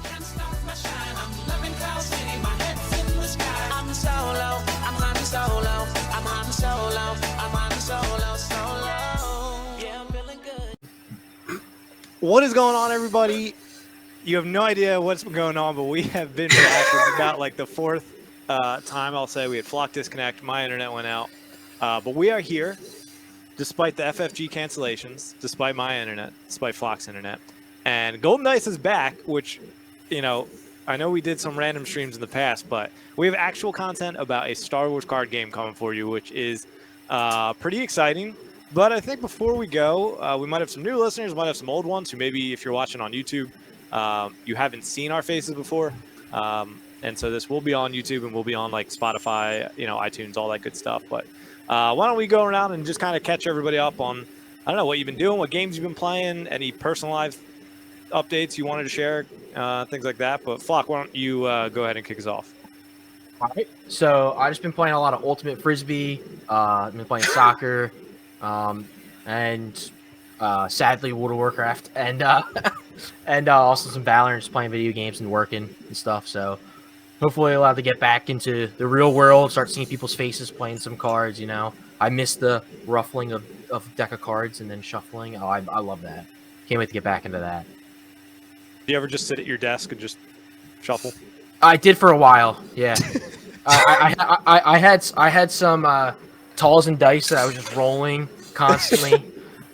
Can't stop my shine. I'm loving Cloud City. My head's in the sky. I'm solo. I'm climbing solo. I'm climbing solo. I'm climbing solo. Yeah, I'm feeling good. What is going on, everybody? You have no idea what's been going on, but we have been back. It's about like the fourth time I'll say we had flock disconnect. My internet went out. But we are here despite the FFG cancellations, despite my internet, despite Flock's internet. And Golden Dice is back, which, you know, I know we did some random streams in the past, but we have actual content about a Star Wars card game coming for you, which is pretty exciting. But I think before we go, we might have some new listeners, might have some old ones who maybe if you're watching on YouTube, you haven't seen our faces before. And so this will be on YouTube and will be on like Spotify, you know, iTunes, all that good stuff. But why don't we go around and just kind of catch everybody up on, I don't know, what you've been doing, what games you've been playing, any personalized updates you wanted to share, things like that. But Flock, why don't you go ahead and kick us off? All right. So I've just been playing a lot of Ultimate Frisbee. I've been playing soccer, and sadly World of Warcraft, and also some Valorant, just playing video games and working and stuff. So hopefully allowed to get back into the real world, start seeing people's faces, playing some cards. You know, I miss the ruffling of deck of cards and then shuffling. Oh, I love that. Can't wait to get back into that. Do you ever just sit at your desk and just shuffle? I did for a while, yeah. I had some talls and dice that I was just rolling constantly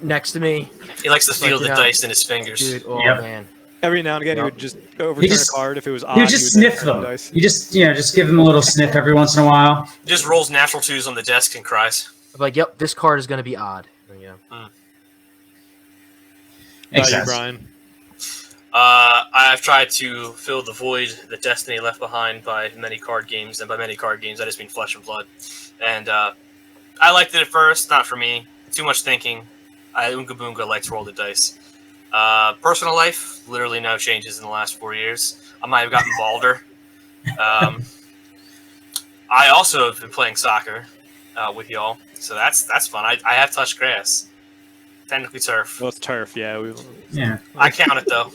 next to me. He likes to feel the dice in his fingers. Dude, oh man. Every now and again, he would just overturn a card if it was odd. He would just sniff them. Dice. You just give him a little sniff every once in a while. He just rolls natural twos on the desk and cries. I'm like, yep, this card is going to be odd. Yeah. Makes sense. Brian? I've tried to fill the void that Destiny left behind by many card games, and by many card games, I just mean Flesh and Blood. And I liked it at first, not for me. Too much thinking. Oonga Boonga likes to roll the dice. Personal life, literally no changes in the last 4 years. I might have gotten balder. I also have been playing soccer with y'all, so that's fun. I have touched grass. Technically turf. Well, it's turf, yeah. Yeah. I count it, though.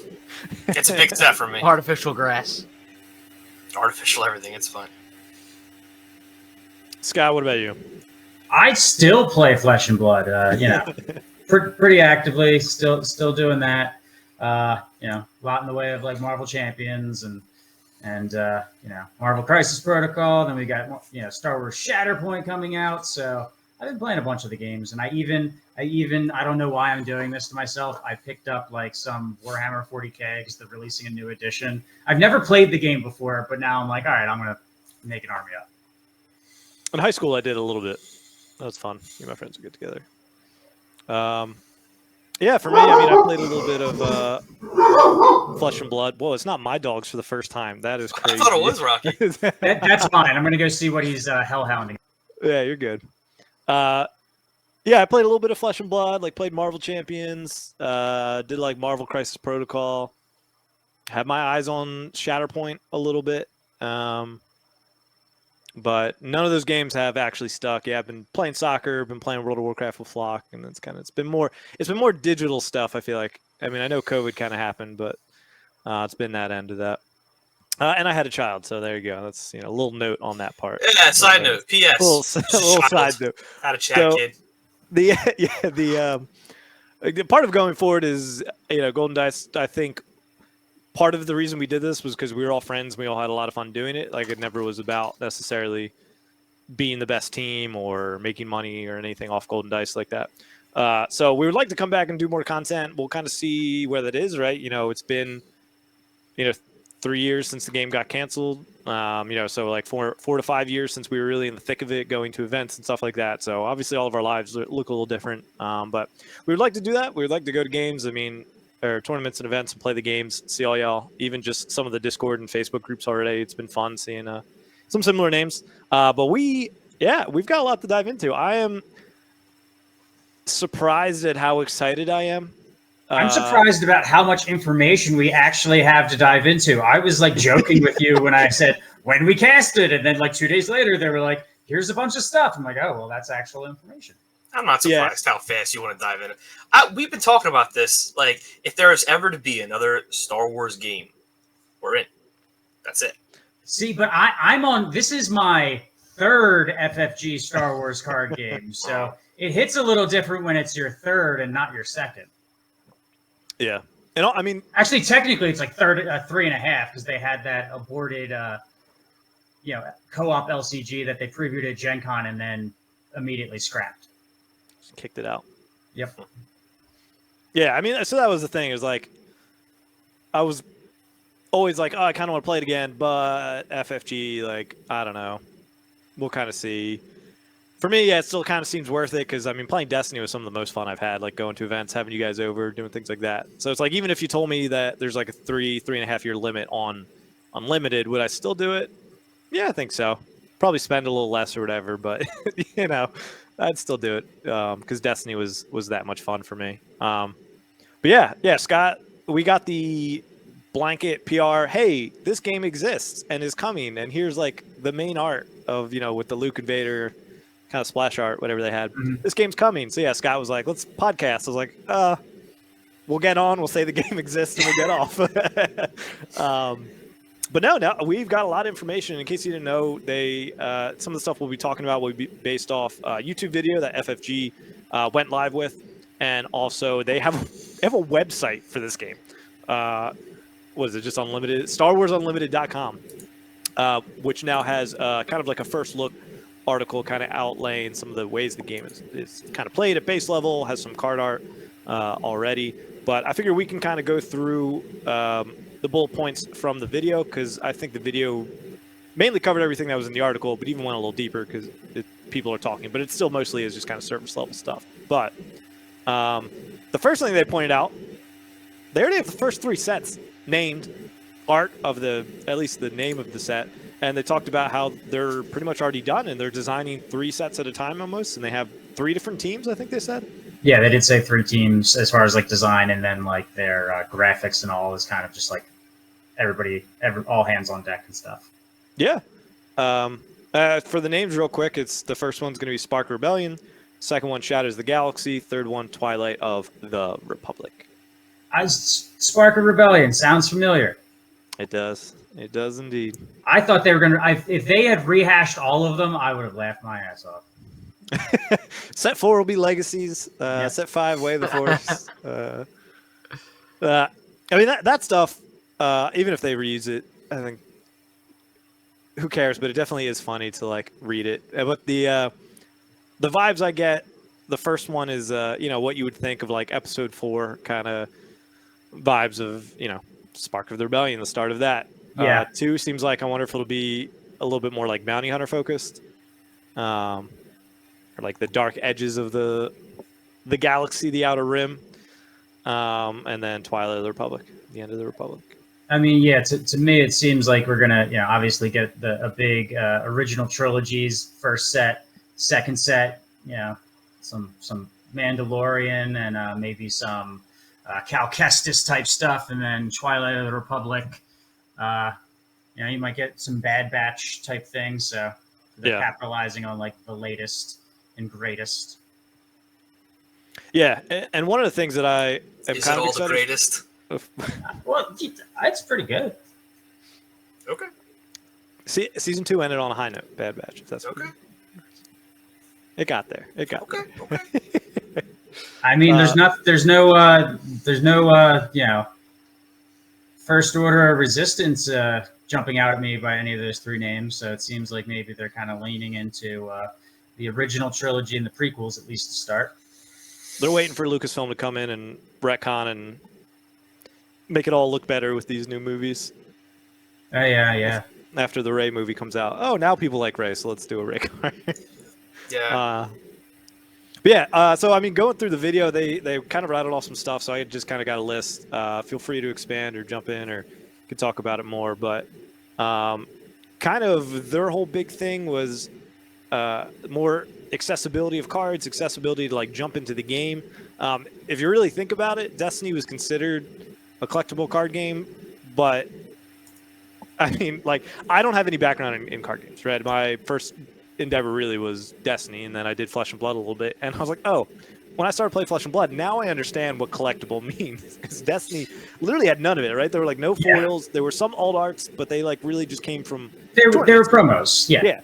It's a big step for me. Artificial grass. Artificial everything, it's fun. Scott, what about you? I still play Flesh and Blood. Pretty actively. Still doing that. A lot in the way of like Marvel Champions and Marvel Crisis Protocol. Then we got Star Wars Shatterpoint coming out. So I've been playing a bunch of the games, and I don't know why I'm doing this to myself. I picked up like some Warhammer 40K because they're releasing a new edition. I've never played the game before, but now I'm like, all right, I'm gonna make an army up. In high school, I did a little bit. That was fun. Me and my friends would get together. Yeah, for me, I played a little bit of Flesh and Blood. Whoa, it's not my dogs for the first time. That is crazy. I thought it was Rocky. That's fine. I'm gonna go see what he's hellhounding. Yeah, you're good. Yeah, I played a little bit of Flesh and Blood, like played Marvel Champions, did like Marvel Crisis Protocol, had my eyes on Shatterpoint a little bit, but none of those games have actually stuck. Yeah, I've been playing soccer, been playing World of Warcraft with Flock, and it's been more digital stuff. I feel like. I mean, I know COVID kind of happened, but it's been that end of that. And I had a child, so there you go. That's a little note on that part. Yeah, side note. P.S. Little side note. Had a chat, kid. The part of going forward is Golden Dice. I think part of the reason we did this was because we were all friends. We all had a lot of fun doing it. Like it never was about necessarily being the best team or making money or anything off Golden Dice like that. So we would like to come back and do more content. We'll kind of see where that is, right? It's been 3 years since the game got canceled. So like 4 to 5 years since we were really in the thick of it, going to events and stuff like that. So obviously all of our lives look a little different. But we would like to do that. We would like to go to games. Or tournaments and events and play the games, see all y'all, even just some of the Discord and Facebook groups already. It's been fun seeing some similar names. But we've got a lot to dive into. I am surprised at how excited I am. I'm surprised about how much information we actually have to dive into. I was like joking with you when I said, when we cast it, and then like 2 days later, they were like, here's a bunch of stuff. I'm like, oh, well, that's actual information. I'm not surprised how fast you want to dive in. We've been talking about this. Like, if there is ever to be another Star Wars game, we're in. That's it. See, but I'm on. This is my third FFG Star Wars card game, so it hits a little different when it's your third and not your second. Yeah. And I mean, actually, technically, it's like 3.5 because they had that aborted, co-op LCG that they previewed at Gen Con and then immediately scrapped. just kicked it out. Yep. Yeah, I mean, so that was the thing. Is like, I was always like, oh, I kind of want to play it again, but FFG, like, I don't know. We'll kind of see. For me, yeah, it still kind of seems worth it because, I mean, playing Destiny was some of the most fun I've had, like going to events, having you guys over, doing things like that. So it's like, even if you told me that there's like a 3.5 year limit on Unlimited, would I still do it? Yeah, I think so. Probably spend a little less or whatever, but, I'd still do it because Destiny was that much fun for me. But yeah, Scott, we got the blanket PR, hey, this game exists and is coming, and here's like the main art of, with the Luke Invader kind of splash art, whatever they had. Mhm. This game's coming. So yeah, Scott was like, let's podcast. I was like, we'll get on, we'll say the game exists, and we'll get off. But no, we've got a lot of information. In case you didn't know, they some of the stuff we'll be talking about will be based off YouTube video that FFG went live with, and also they have a website for this game. What is it? Just Unlimited? StarWarsUnlimited.com, which now has kind of like a first look article, kind of outlaying some of the ways the game is kind of played at base level. Has some card art already, but I figure we can kind of go through the bullet points from the video because I think the video mainly covered everything that was in the article, but even went a little deeper because people are talking. But it still mostly is just kind of surface level stuff. But the first thing they pointed out, they already have the first 3 sets named, art of at least the name of the set, and they talked about how they're pretty much already done and they're designing 3 sets at a time almost, and they have 3 different teams, I think they said. Yeah, they did say 3 teams as far as like design, and then like their graphics and all is kind of just like all hands on deck and stuff. Yeah. For the names real quick, it's the first one's going to be Spark Rebellion, second one Shadows of the Galaxy, third one Twilight of the Republic. Spark of Rebellion sounds familiar. It does indeed. I thought they were going to, if they had rehashed all of them, I would have laughed my ass off. Set 4 will be Legacies. Set 5, Way of the Force. I mean, that stuff, even if they reuse it, I think, who cares? But it definitely is funny to like read it. But the vibes I get, the first one is what you would think of like episode 4 kind of vibes of Spark of the Rebellion, the start of that. Yeah. 2 seems like, I wonder if it'll be a little bit more like bounty hunter focused, or like the dark edges of the galaxy, the Outer Rim, and then Twilight of the Republic, the end of the Republic. I mean, yeah, to me, it seems like we're gonna, obviously get a big original trilogies first set, second set, some Mandalorian and maybe some Cal Kestis type stuff, and then Twilight of the Republic. You might get some Bad Batch type things. So they're capitalizing on like the latest and greatest. Yeah, and one of the things that I am Is kind it of all excited. the greatest? Well, it's pretty good. Okay. See, season 2 ended on a high note. Bad Batch. If that's Okay. It got there. It got Okay. there. Okay. I mean, there's no First Order of Resistance jumping out at me by any of those 3 names. So it seems like maybe they're kind of leaning into the original trilogy and the prequels, at least to start. They're waiting for Lucasfilm to come in and retcon and make it all look better with these new movies. Oh, yeah. After the Rey movie comes out. Oh, now people like Rey, so let's do a Rey card. Yeah. So I mean, going through the video, they kind of rattled off some stuff, so I just kind of got a list. Feel free to expand or jump in, or could talk about it more. But kind of their whole big thing was more accessibility of cards, accessibility to like jump into the game. If you really think about it, Destiny was considered a collectible card game, but I mean, like, I don't have any background in card games, right? My first endeavor really was Destiny, and then I did Flesh and Blood a little bit, and I was like, oh, when I started playing Flesh and Blood, now I understand what collectible means. Because Destiny literally had none of it, right? There were like no foils. There were some alt arts, but they like really just came from They were tournaments. promos. Yeah. Yeah.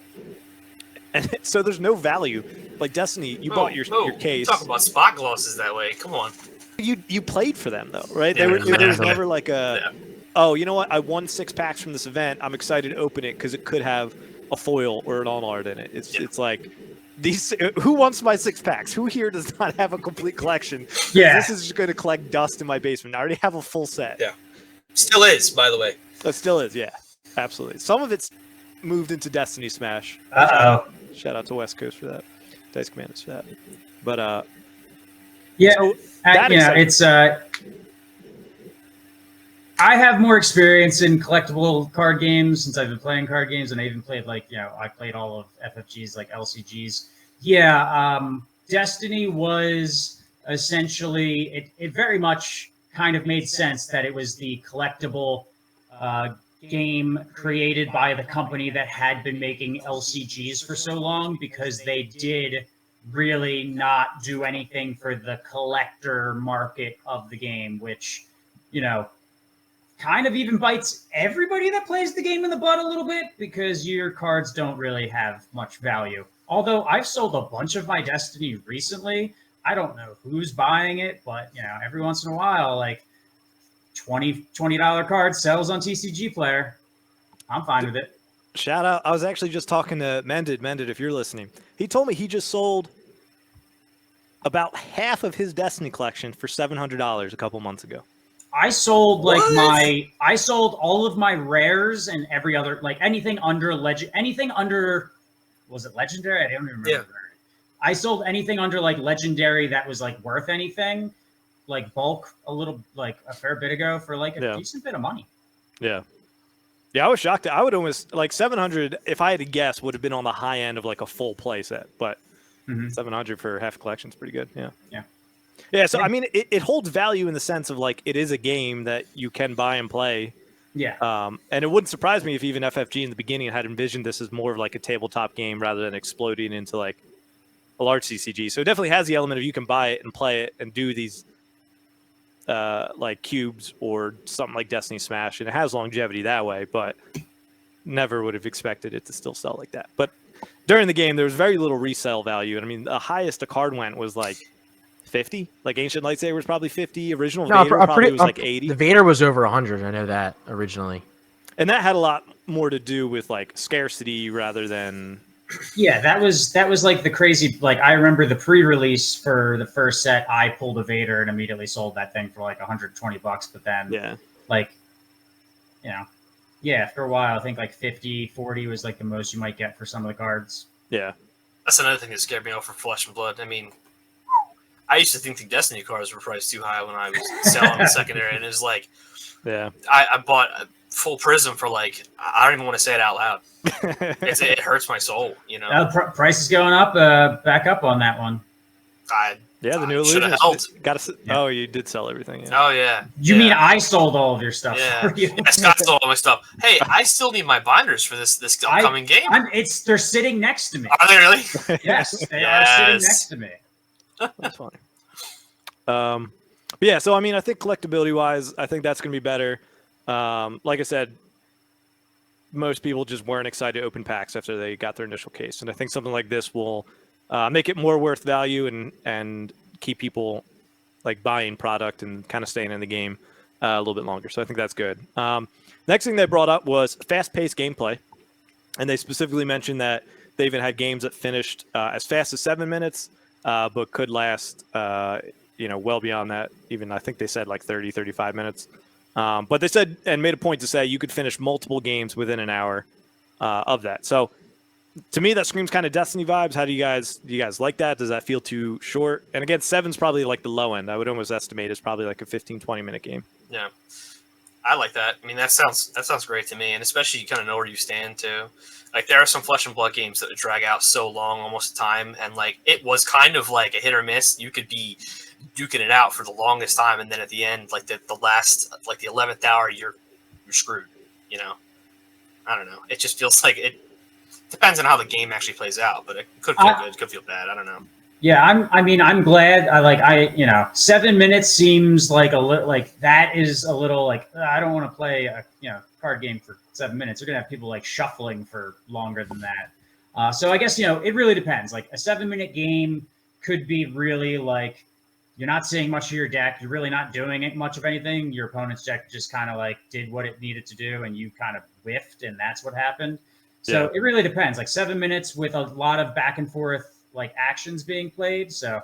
And so there's no value. Like Destiny, you bought your case. Talk about spot glosses that way. Come on. You played for them though, right? Yeah, There was yeah. never like a, oh, you know what? I won 6 packs from this event. I'm excited to open it because it could have a foil or an alt art in it. It's like these. Who wants my 6 packs? Who here does not have a complete collection? Yeah. This is just going to collect dust in my basement. I already have a full set. Yeah. Still is, by the way. It still is, yeah, absolutely. Some of it's moved into Destiny Smash. Shout out to West Coast for that. Dice Commanders for that. But yeah, so that it's I have more experience in collectible card games since I've been playing card games, and I even played I played all of FFG's like LCGs. Yeah, Destiny was essentially it very much kind of made sense that it was the collectible game created by the company that had been making LCGs for so long, because they did really not do anything for the collector market of the game, which, kind of even bites everybody that plays the game in the butt a little bit, because your cards don't really have much value. Although I've sold a bunch of my Destiny recently. I don't know who's buying it, but every once in a while, like $20 card sells on TCG Player. I'm fine with it. Shout out. I was actually just talking to Mended, if you're listening. He told me he just sold about half of his Destiny collection for $700 a couple months ago. I sold I sold all of my rares and every other, like anything under was it legendary? I don't even remember. Yeah. I sold anything under like legendary that was like worth anything, like bulk a fair bit ago for like a decent bit of money. Yeah. Yeah, I was shocked. I would almost like 700, if I had to guess, would have been on the high end of like a full play set, but 700 for half collection is pretty good. Yeah. Yeah. Yeah. So, I mean, it holds value in the sense of like, it is a game that you can buy and play. Yeah. And it wouldn't surprise me if even FFG in the beginning had envisioned this as more of like a tabletop game rather than exploding into like a large CCG. So it definitely has the element of you can buy it and play it and do these like cubes or something like Destiny Smash, and it has longevity that way, but never would have expected it to still sell like that. But during the game, there was very little resale value. And I mean, the highest a card went was like 50. Like Ancient Lightsaber was probably 50. Original Vader probably was like 80. The Vader was over 100. I know that originally. And that had a lot more to do with like scarcity rather than... Yeah, that was like the crazy, like I remember the pre-release for the first set, I pulled a Vader and immediately sold that thing for like $120, but then after a while, I think like 50, 40 was like the most you might get for some of the cards. Yeah. That's another thing that scared me off for Flesh and Blood. I mean, I used to think the Destiny cards were priced too high when I was selling the secondary, and it was like, I bought a full Prism for like, I don't even want to say it out loud. It hurts my soul, Price is going up, back up on that one. The new illusion. Oh, you did sell everything. Yeah. Oh yeah. You mean I sold all of your stuff? Yeah. For you? I Scott stole all my stuff. Hey, I still need my binders for this upcoming game. They're sitting next to me. Are they really? Yes, they are sitting next to me. That's funny. But yeah, so I mean, I think collectability wise, I think that's going to be better. Like I said, most people just weren't excited to open packs after they got their initial case, and I think something like this will make it more worth value and keep people like buying product and kind of staying in the game a little bit longer. So I think that's good. Next thing they brought up was fast-paced gameplay, and they specifically mentioned that they even had games that finished as fast as 7 minutes, but could last well beyond that. Even I think they said like 30, 35 minutes. But they said and made a point to say you could finish multiple games within an hour of that. So to me, that screams kind of Destiny vibes. How do you guys like that? Does that feel too short? And again, 7's probably like the low end. I would almost estimate it's probably like a 15, 20-minute game. Yeah, I like that. I mean, that sounds great to me, and especially you kind of know where you stand too. Like there are some Flesh and Blood games that would drag out so long, almost a time, and like it was kind of like a hit or miss. You could be duking it out for the longest time, and then at the end, like the last, like the 11th hour, you're screwed. I don't know. It just feels like it depends on how the game actually plays out, but it could feel good, it could feel bad. I don't know. Yeah, I'm glad. 7 minutes seems like that is a little like I don't want to play a card game for 7 minutes. You're gonna have people like shuffling for longer than that. So I guess it really depends. Like a 7 minute game could be really like you're not seeing much of your deck. You're really not doing much of anything. Your opponent's deck just kind of like did what it needed to do, and you kind of whiffed, and that's what happened. So It really depends. Like 7 minutes with a lot of back and forth like actions being played. So,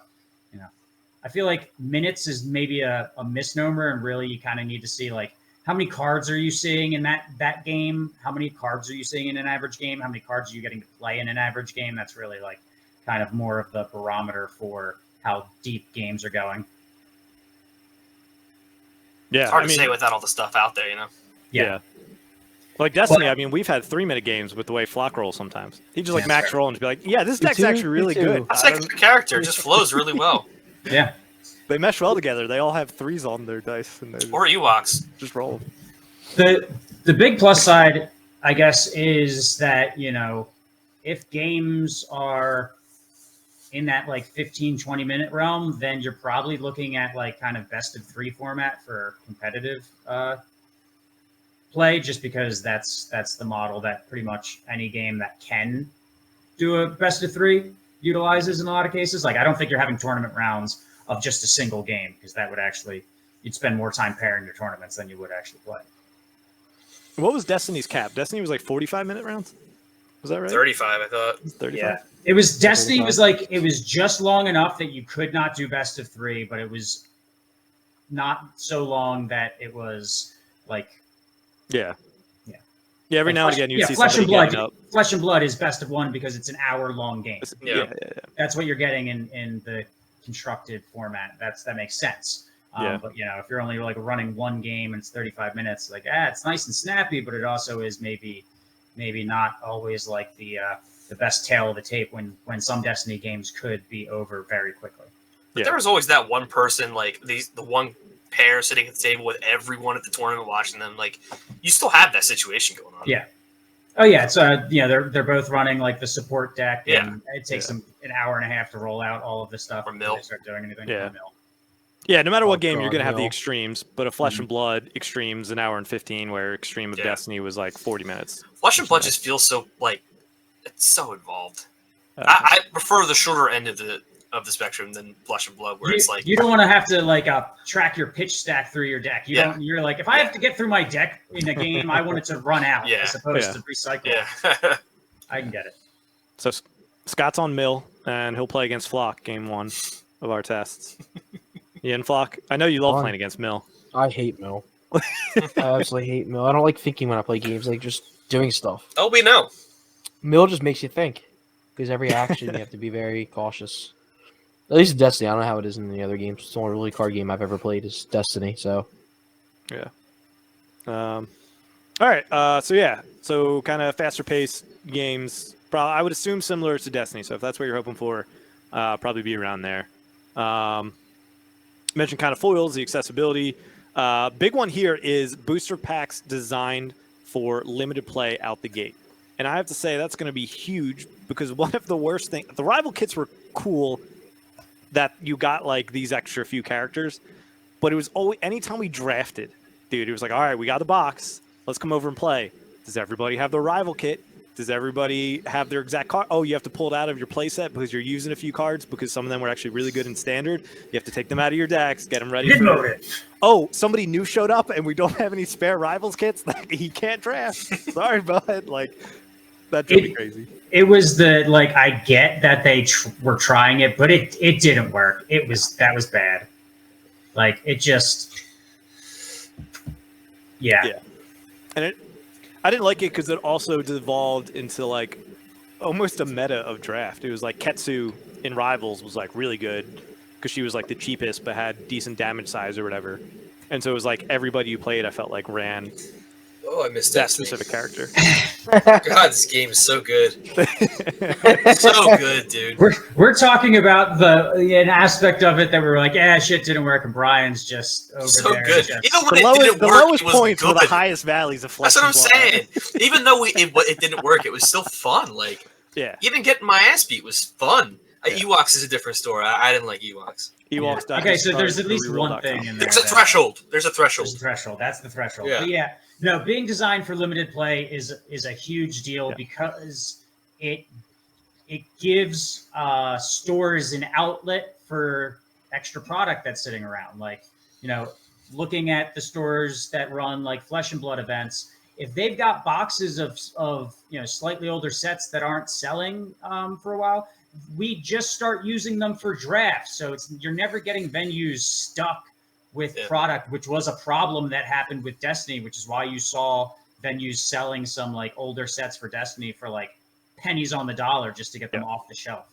I feel like minutes is maybe a misnomer, and really you kind of need to see like how many cards are you seeing in that game? How many cards are you seeing in an average game? How many cards are you getting to play in an average game? That's really like kind of more of the barometer for how deep games are going. Yeah, It's hard to say without all the stuff out there, Yeah. Like Destiny, we've had 3 minute games with the way Flock rolls sometimes. He just like max roll and just be like, yeah, this deck's actually really good. That's like the character. It just flows really well. Yeah. They mesh well together. They all have 3s on their dice. And they Or Ewoks. just roll. The big plus side, I guess, is that, if games are in that like 15, 20-minute realm, then you're probably looking at like kind of best of 3 format for competitive play, just because that's the model that pretty much any game that can do a best of 3 utilizes in a lot of cases. Like I don't think you're having tournament rounds of just a single game, because that would you'd spend more time pairing your tournaments than you would actually play. What was Destiny's cap? Destiny was like 45-minute rounds? Was that right? 35, I thought. 35? Yeah. It was Destiny was like it was just long enough that you could not do best of 3, but it was not so long that it was like Yeah, every now and again you see Flesh and somebody Blood. getting up. Flesh and Blood is best of 1 because it's an hour-long game. Yeah. That's what you're getting in the constructed format. That makes sense. But if you're only like running one game and it's 35 minutes, like it's nice and snappy, but it also is maybe not always like the best tail of the tape when some Destiny games could be over very quickly. But there was always that one person, like the one pair sitting at the table with everyone at the tournament watching them. Like you still have that situation going on. Yeah. Oh yeah, it's they're both running like the support deck. Yeah. And it takes them an hour and a half to roll out all of this stuff. Or before mill. they start doing anything. Yeah. Or mill. Yeah, no matter what Oh, game, you're God, going to have the no. extremes, but a Flesh and Blood extreme's an hour and 15, where Extreme of Destiny was like 40 minutes. Flesh and Blood just feels so like it's so involved. Uh, I prefer the shorter end of the spectrum than Flesh and Blood, where it's like you don't want to have to like track your pitch stack through your deck. You're like, if I have to get through my deck in a game, I want it to run out as opposed to recycle. Yeah. I can get it. So Scott's on Mill, and he'll play against Flock game 1 of our tests. Ian Flock, I know you love playing against Mill. I hate Mill. I absolutely hate Mill. I don't like thinking when I play games, like just doing stuff. Oh, we know. Mill just makes you think, because every action you have to be very cautious. At least in Destiny, I don't know how it is in the other games. It's the only really card game I've ever played is Destiny. So, Yeah. All right. So kind of faster paced games. I would assume similar to Destiny. So if that's what you're hoping for, probably be around there. Mentioned kind of foils, the accessibility. Big one here is booster packs designed for limited play out the gate. And I have to say that's going to be huge, because one of the worst things, the rival kits were cool that you got like these extra few characters, but it was always, anytime we drafted, dude, it was like, all right, we got the box, let's come over and play. Does everybody have their rival kit? Does everybody have their exact card? Oh, you have to pull it out of your playset because you're using a few cards, because some of them were actually really good in standard. You have to take them out of your decks, get them ready. Oh, somebody new showed up and we don't have any spare rivals kits that he can't draft. Sorry, bud. Like, that drove me crazy. It was I get that they were trying it, but it didn't work. That was bad. Like, it just, yeah. And I didn't like it because it also devolved into like almost a meta of draft. It was like Ketsu in Rivals was like really good because she was like the cheapest but had decent damage size or whatever. And so it was like everybody you played, I felt like, ran Oh, I missed that specific character. God, this game is so good. So good, dude. We're talking about an aspect of it that we were like, shit didn't work, and Brian's just over So there. good. just- Even when The lowest it was points were the good. highest valleys of Flesh That's what I'm and Blood. saying. Even though it didn't work, it was still fun. Like, Yeah. even getting my ass beat was fun. Ewoks is a different story. I didn't like Ewoks. Ewoks. Okay, so there's at least one thing in there. There's a threshold. There's a threshold. There's a threshold. That's the threshold. Yeah. But yeah, no, being designed for limited play is a huge deal because it gives stores an outlet for extra product that's sitting around. Like, looking at the stores that run like Flesh and Blood events, if they've got boxes of slightly older sets that aren't selling for a while, we just start using them for drafts. So you're never getting venues stuck with product, which was a problem that happened with Destiny, which is why you saw venues selling some like older sets for Destiny for like pennies on the dollar just to get them off the shelf.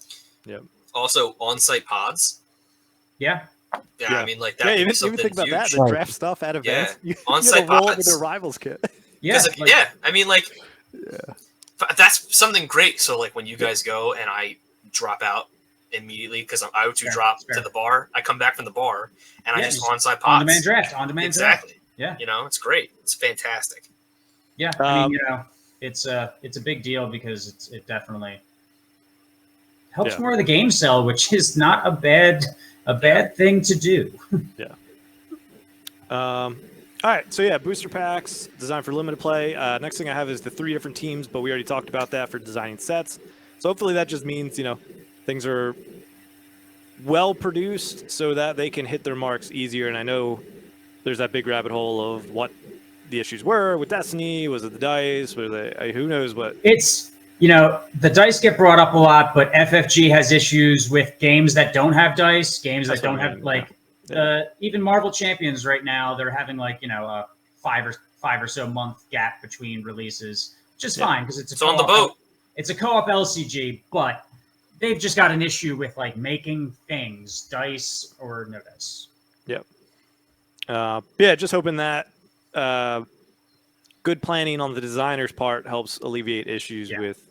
Yep. Also, on-site pods. Yeah. Yeah, I mean, like that. Yeah, Could even be something think about huge. that. The draft stuff at events. Yeah. You On-site roll pods. with their rivals kit. Yeah. I mean, like, that's something great. So, like, when you guys go and I drop out immediately because I would drop to the bar, I come back from the bar and I just on-site pods. On-demand draft. On-demand draft. Exactly. Yeah. It's great. It's fantastic. Yeah. I mean, it's a big deal because it definitely helps more of the game sell, which is not a bad thing to do. All right, so booster packs designed for limited play. Next thing I have is the 3 different teams, but we already talked about that for designing sets. So hopefully that just means things are well produced so that they can hit their marks easier. And I know there's that big rabbit hole of what the issues were with Destiny. Was it the dice? Was it who knows what? It's the dice get brought up a lot, but FFG has issues with games that don't have dice, games that don't have even Marvel Champions right now. They're having a five or so month gap between releases, which is fine because it's on the boat. It's a co-op LCG, but they've just got an issue with making things dice or no dice. Yep. Just hoping that good planning on the designer's part helps alleviate issues with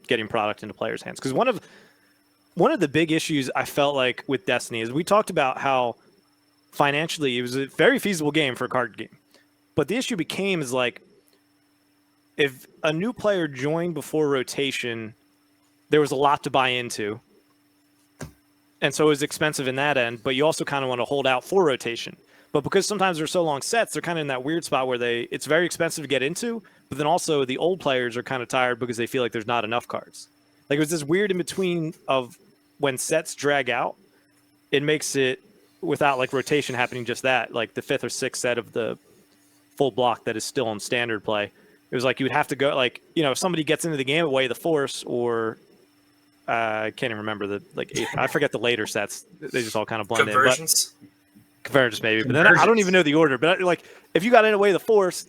getting product into players' hands. Because one of the big issues I felt like with Destiny is we talked about how financially it was a very feasible game for a card game, but the issue became is if a new player joined before rotation, there was a lot to buy into, and so it was expensive in that end. But you also kind of want to hold out for rotation. But because sometimes they're so long sets, they're kind of in that weird spot where it's very expensive to get into, but then also the old players are kind of tired because they feel like there's not enough cards. Like it was this weird in between of when sets drag out, it makes it without rotation happening just that, like the 5th or 6th set of the full block that is still in standard play. It was like you would have to go if somebody gets into the game at Way of the Force or I can't even remember the I forget the later sets. They just all kind of blend Conversions? in. Convergence maybe, but then I don't even know the order. But if you got in Way of the Force,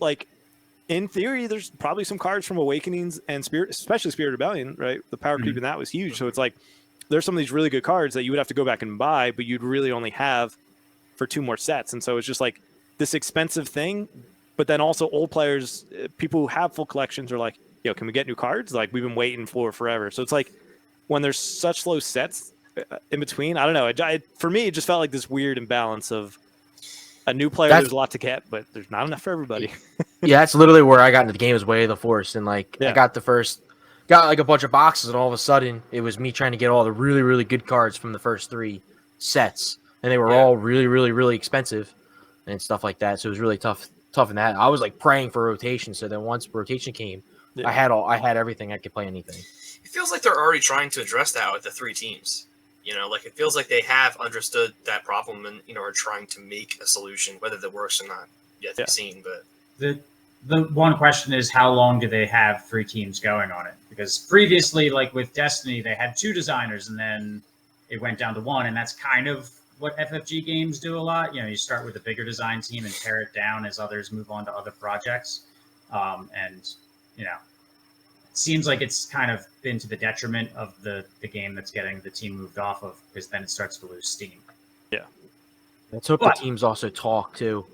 in theory, there's probably some cards from Awakenings and Spirit, especially Spirit Rebellion, right? The power creep in that was huge. So it's there's some of these really good cards that you would have to go back and buy, but you'd really only have for 2 more sets. And so it's just this expensive thing. But then also old players, people who have full collections are can we get new cards? We've been waiting for forever. So it's when there's such low sets in between, I don't know. For me, it just felt like this weird imbalance of a new player. There's a lot to get, but there's not enough for everybody. Yeah, that's literally where I got into the game, was Way of the Force, and I got a bunch of boxes, and all of a sudden it was me trying to get all the really, really good cards from the first 3 sets, and they were all really, really, really expensive and stuff like that. So it was really tough in that. I was praying for rotation, so then once rotation came, I had everything. I could play anything. It feels like they're already trying to address that with the 3 teams. It feels like they have understood that problem and are trying to make a solution. Whether that works or not, yet to be seen. But the one question is, how long do they have 3 teams going on it? Because previously, with Destiny, they had 2 designers, and then it went down to 1, and that's kind of what FFG games do a lot. You start with a bigger design team and tear it down as others move on to other projects, it seems like it's kind of been to the detriment of the game that's getting the team moved off of, because then it starts to lose steam. Yeah. Let's hope the teams also talk too.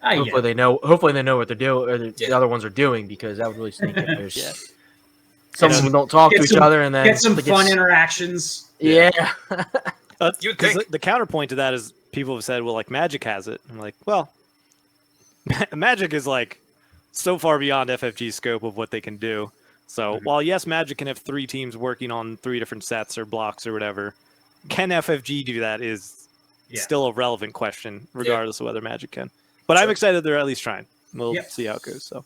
Hopefully yeah. they know. Hopefully they know what they're doing, or the other ones are doing, because that would really stink if there's some of them don't talk to each other, and then get some fun interactions. Yeah. You'd think. The counterpoint to that is people have said, well, Magic has it. I'm well, Magic is so far beyond FFG's scope of what they can do. So while yes, Magic can have 3 teams working on 3 different sets or blocks or whatever, can FFG do that is still a relevant question, regardless of whether Magic can. But I'm excited they're at least trying. We'll see how it goes. So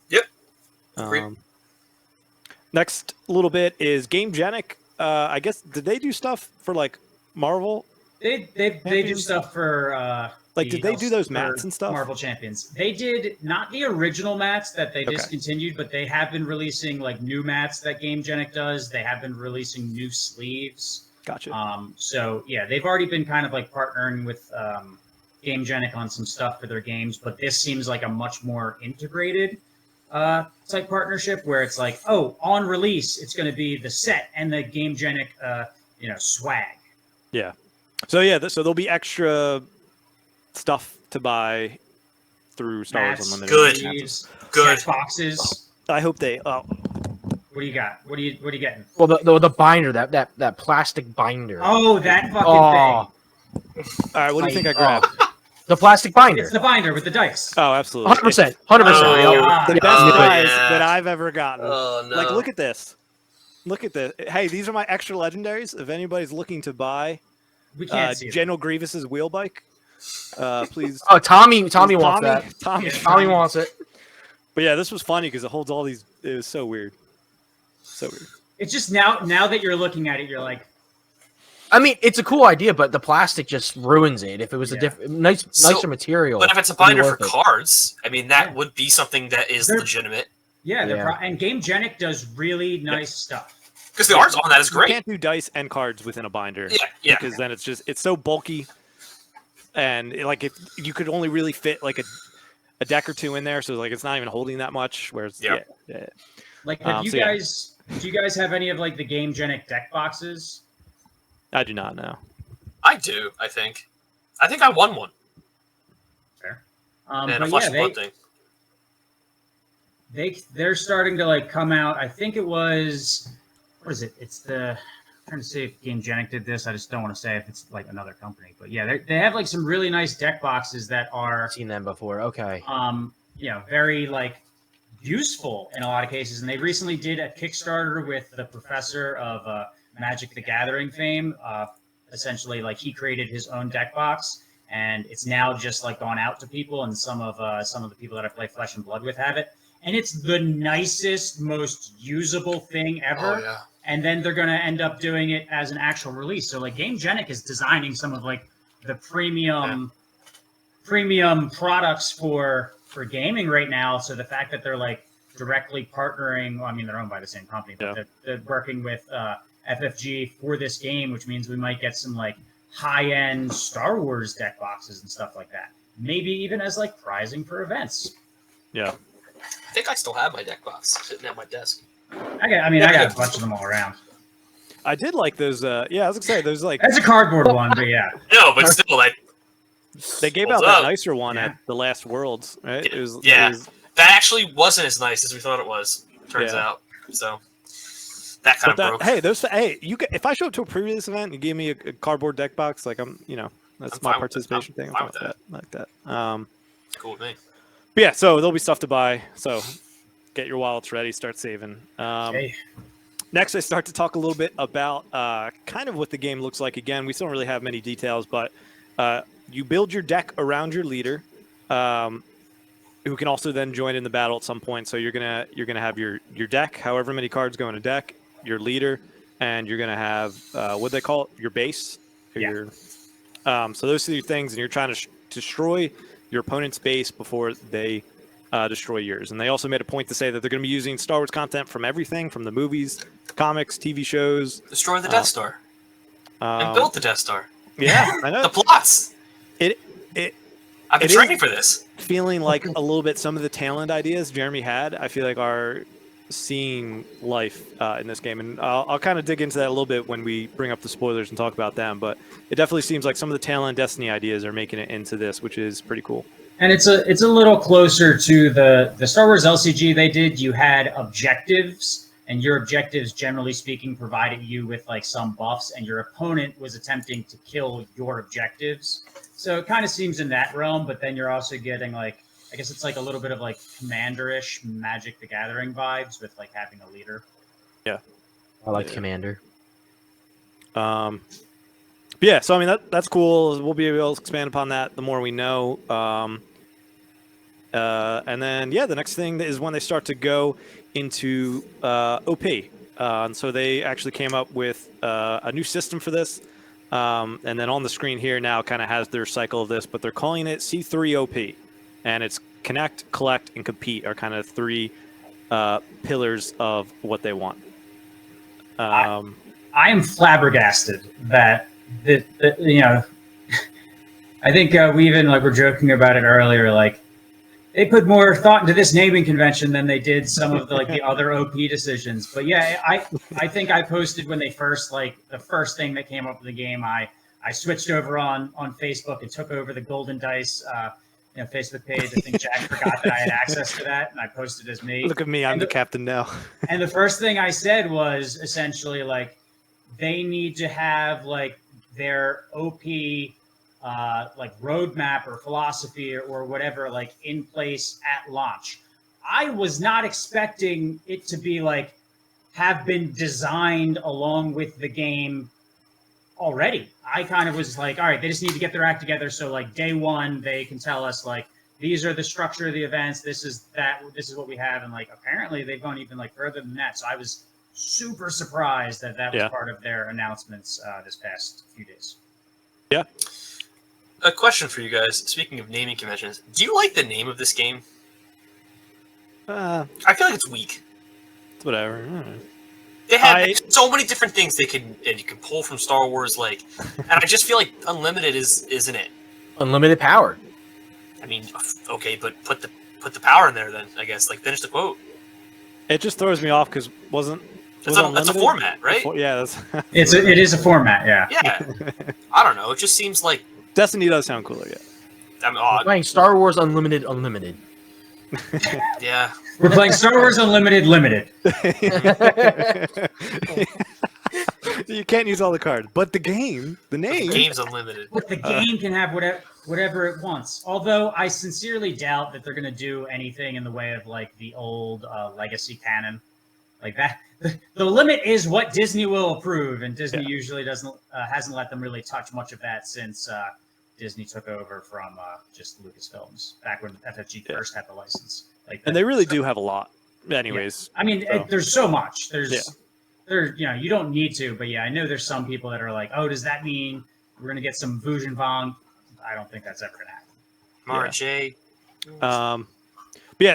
next little bit is Gamegenic. I guess did they do stuff for like Marvel? They do stuff for like did they do those mats and stuff? Marvel Champions. They did not the original mats that they discontinued, but they have been releasing like new mats that Gamegenic does. They have been releasing new sleeves. Gotcha. So yeah, they've already been kind of like partnering with Gamegenic on some stuff for their games, but this seems like a much more integrated type partnership where it's like, oh, on release, it's going to be the set and the Gamegenic, swag. Yeah. So yeah, so there'll be extra stuff to buy through Star Wars Unlimited. Good boxes. I hope they. Oh. What do you got? What are you getting? Well, the binder, that plastic binder. Oh, that fucking thing. All right, what do you think I grabbed? The plastic binder. It's the binder with the dice. Oh, absolutely. 100%. 100%. The best prize that I've ever gotten. Oh, no. Like, look at this. Look at this. Hey, these are my extra legendaries. If anybody's looking to buy we can't see General Grievous's wheel bike, please. Oh, Tommy wants that. Tommy wants it. But yeah, this was funny because it holds all these. It was so weird. So weird. It's just now that you're looking at it, you're like, I mean, it's a cool idea, but the plastic just ruins it. If it was a nicer material. But if it's a binder for cards, I mean, that would be something that is legitimate. Yeah, and Gamegenic does really nice stuff. Because the art's on that is great. You can't do dice and cards within a binder. Yeah. Because then it's so bulky, and if you could only really fit like a deck or 2 in there, so like it's not even holding that much. Whereas Like, do you guys have any of like the Gamegenic deck boxes? I do not know. I do. I think I won one. Fair. And a Flesh and Blood thing. They're starting to like come out. I think it was, what is it? It's I'm trying to see if Gamegenic did this. I just don't want to say if it's like another company, but yeah, they have like some really nice deck boxes that are seen them before. Okay. Very like useful in a lot of cases. And they recently did a Kickstarter with the professor of Magic the Gathering fame. Essentially, like he created his own deck box, and it's now just like gone out to people. And some of the people that I play Flesh and Blood with have it. And it's the nicest, most usable thing ever. Oh, yeah. And then they're going to end up doing it as an actual release. So like Gamegenic is designing some of like the premium products for gaming right now. So the fact that they're like directly partnering, well, I mean, they're owned by the same company, but they're working with FFG for this game, which means we might get some like high-end Star Wars deck boxes and stuff like that. Maybe even as like prizing for events. Yeah. I think I still have my deck box sitting at my desk. I got a bunch of them all around. I did like those. I was gonna say those like. That's a cardboard one, but yeah. No, but still, like they gave out that nicer one at the last Worlds, right? Yeah. It was, that actually wasn't as nice as we thought it was. Turns out, so that kind of broke. Hey, if I show up to a previous event and you give me a cardboard deck box, like that's my participation thing. I'm fine with that. Cool with me. But yeah, so there'll be stuff to buy. So get your wallets ready, start saving. Next, I start to talk a little bit about kind of what the game looks like. Again, we still don't really have many details, but you build your deck around your leader, who can also then join in the battle at some point. So you're gonna have your deck, however many cards go in a deck, your leader, and you're gonna have what they call it, your base. So those 3 things, and you're trying to destroy your opponent's base before they destroy yours. And they also made a point to say that they're going to be using Star Wars content from everything, from the movies, comics, TV shows. Destroy the Death Star. And build the Death Star. Yeah, I know. The plots. I've been training for this. Feeling like a little bit some of the talent ideas Jeremy had, I feel like are seeing life in this game. And I'll kind of dig into that a little bit when we bring up the spoilers and talk about them. But it definitely seems like some of the talent Destiny ideas are making it into this, which is pretty cool. And it's a little closer to the Star Wars LCG they did. You had objectives, and your objectives, generally speaking, provided you with like some buffs, and your opponent was attempting to kill your objectives. So it kind of seems in that realm, but then you're also getting like, I guess it's like a little bit of like Commander-ish Magic the Gathering vibes with like having a leader. Yeah. I like Commander. But yeah, so I mean that's cool. We'll be able to expand upon that the more we know. And then the next thing is when they start to go into OP. And so they actually came up with a new system for this. And then on the screen here now kind of has their cycle of this, but they're calling it C3 OP. And it's connect, collect, and compete are kind of three pillars of what they want. I am flabbergasted that I think we even were joking about it earlier. Like, they put more thought into this naming convention than they did some of the other OP decisions. But yeah, I think I posted when they first the first thing that came up with the game. I switched over on Facebook and took over the Golden Dice Facebook page. I think Jack forgot that I had access to that, and I posted as me. Look at me, I'm the captain now. And the first thing I said was essentially they need to have their OP roadmap or philosophy or whatever in place at launch. I was not expecting it to be have been designed along with the game already. I kind of was all right, they just need to get their act together. So day one, they can tell us these are the structure of the events. This is what we have. And apparently they've gone even further than that. So I was super surprised that was part of their announcements this past few days. Yeah. A question for you guys. Speaking of naming conventions, do you like the name of this game? I feel like it's weak. It's whatever. They have so many different things you can pull from Star Wars, and I just feel like Unlimited isn't it? Unlimited power. I mean, okay, but put the power in there then. I guess finish the quote. It just throws me off because it's a format, right? Yeah, it is a format. Yeah. Yeah. I don't know. It just seems like Destiny does sound cooler. Yeah. I'm odd. Playing Star Wars Unlimited. Yeah. We're playing Star Wars Unlimited Limited. You can't use all the cards, but the name, the name. The game's unlimited. But the game can have whatever it wants. Although I sincerely doubt that they're going to do anything in the way of the old legacy canon. That. The limit is what Disney will approve, and Disney usually hasn't let them really touch much of that since Disney took over from just Lucasfilms back when FFG first had the license. And they really do have a lot. Anyways, I mean, there's so much. You don't need to, but I know there's some people that are oh, does that mean we're gonna get some Vusion Vong? I don't think that's ever gonna happen. Marche.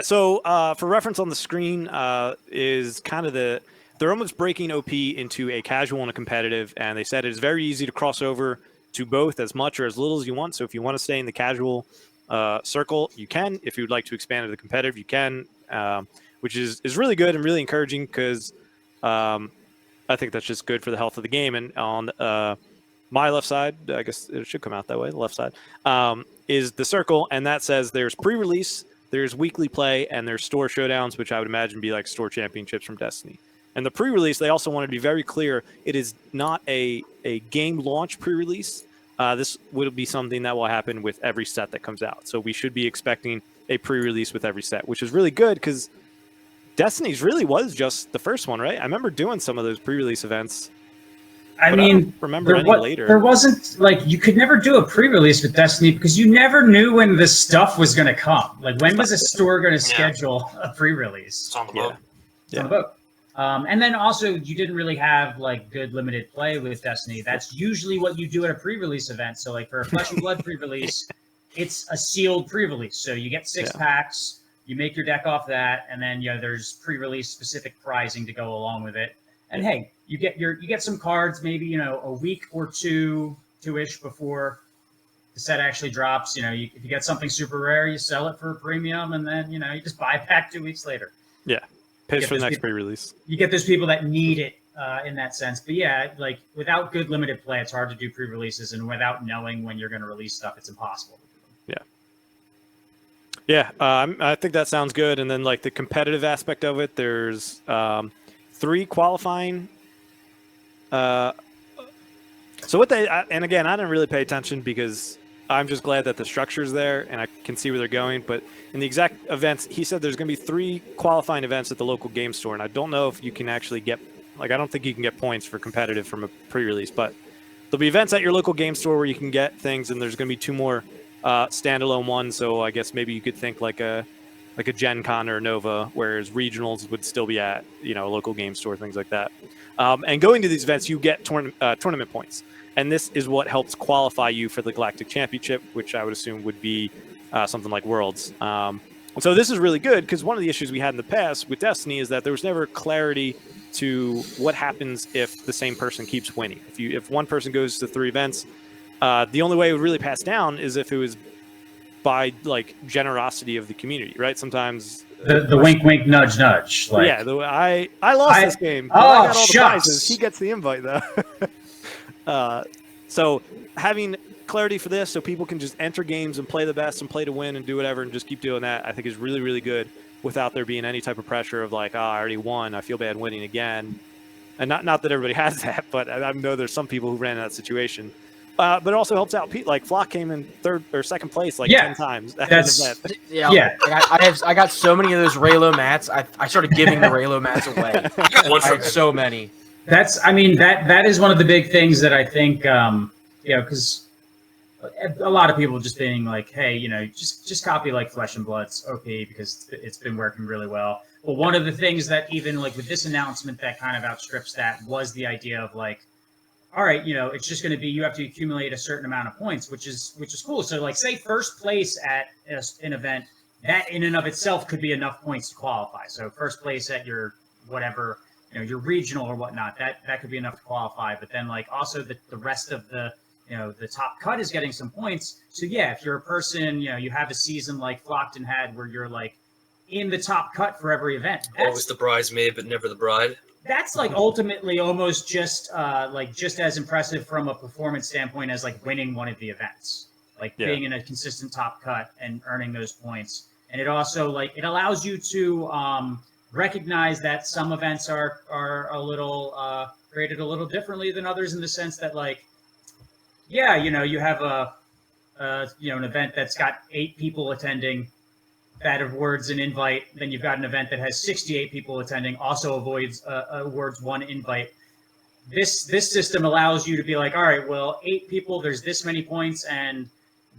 So for reference on the screen is kind of they're almost breaking OP into a casual and a competitive, and they said it is very easy to cross over to both as much or as little as you want. So if you want to stay in the casual circle, you can. If you would like to expand to the competitive, you can, which is really good and really encouraging because I think that's just good for the health of the game. And on my left side, I guess it should come out that way, the left side, is the circle, and that says there's pre-release, there's weekly play, and there's store showdowns, which I would imagine be store championships from Destiny. And the pre-release, they also wanted to be very clear, it is not a game launch pre-release. This will be something that will happen with every set that comes out. So we should be expecting a pre-release with every set, which is really good because Destiny's really was just the first one, right? I remember doing some of those pre-release events. I don't remember any later. There wasn't you could never do a pre-release with Destiny because you never knew when the stuff was going to come. When was a store going to schedule a pre-release? It's on the boat. It's on the boat. And then also you didn't really have good limited play with Destiny. That's usually what you do at a pre-release event. So for a Flesh and Blood pre-release, it's a sealed pre-release. So you get 6 packs, you make your deck off that, and then there's pre-release specific prizing to go along with it. And hey, you get some cards maybe a week or two-ish before the set actually drops. If you get something super rare, you sell it for a premium, and then you just buy it back 2 weeks later. Yeah. Pays for the next pre-release. You get those people that need it in that sense. But without good limited play, it's hard to do pre-releases, and without knowing when you're going to release stuff, it's impossible. Yeah, I think that sounds good. And then the competitive aspect of it, there's 3 qualifying. So what and again, I didn't really pay attention because I'm just glad that the structure's there and I can see where they're going. But in the exact events, he said there's going to be 3 qualifying events at the local game store. And I don't know if you can actually get Like, I don't think you can get points for competitive from a pre-release, but there'll be events at your local game store where you can get things, and there's going to be 2 more standalone ones. So I guess maybe you could think like a Gen Con or Nova, whereas regionals would still be at, you know, a local game store, things like that. And going to these events, you get tournament points. And this is what helps qualify you for the Galactic Championship, which I would assume would be something like Worlds. So this is really good because one of the issues we had in the past with Destiny is that there was never clarity to what happens if the same person keeps winning. If one person goes to 3 events, the only way it would really pass down is if it was by like generosity of the community, right? Sometimes the wink, wink, nudge, nudge. Like, yeah, I lost this game. But Oh, I got all the shucks. prizes. He gets the invite though. So having clarity for this, so people can just enter games and play the best and play to win and do whatever and just keep doing that, I think is really, really good without there being any type of pressure of like, oh, I already won, I feel bad winning again. And not that everybody has that, but I know there's some people who ran in that situation. But it also helps out. Like Flock came in 3rd or 2nd place like 10 times. I got so many of those Raylo mats. I started giving the Raylo mats away. I had so many. That is one of the big things that I think, because a lot of people just being like, hey, just copy like Flesh and Blood's OP because it's been working really well. But one of the things that even like with this announcement that kind of outstrips that was the idea of like, all right, it's just going to be, you have to accumulate a certain amount of points, which is cool. So like say 1st place at an event, that in and of itself could be enough points to qualify. So 1st place at your whatever, your regional or whatnot, that could be enough to qualify. But then like also the rest of the, the top cut is getting some points. So yeah, if you're a person, you have a season like Flockton had where you're like in the top cut for every event. Always the bridesmaid, but never the bride. That's like ultimately almost just as impressive from a performance standpoint as like winning one of the events, like being in a consistent top cut and earning those points. And it also like it allows you to recognize that some events are a little graded a little differently than others in the sense that like, yeah, you have an event that's got 8 people attending. That awards an invite, then you've got an event that has 68 people attending, also awards 1 invite. This system allows you to be like, all right, well, 8 people, there's this many points, and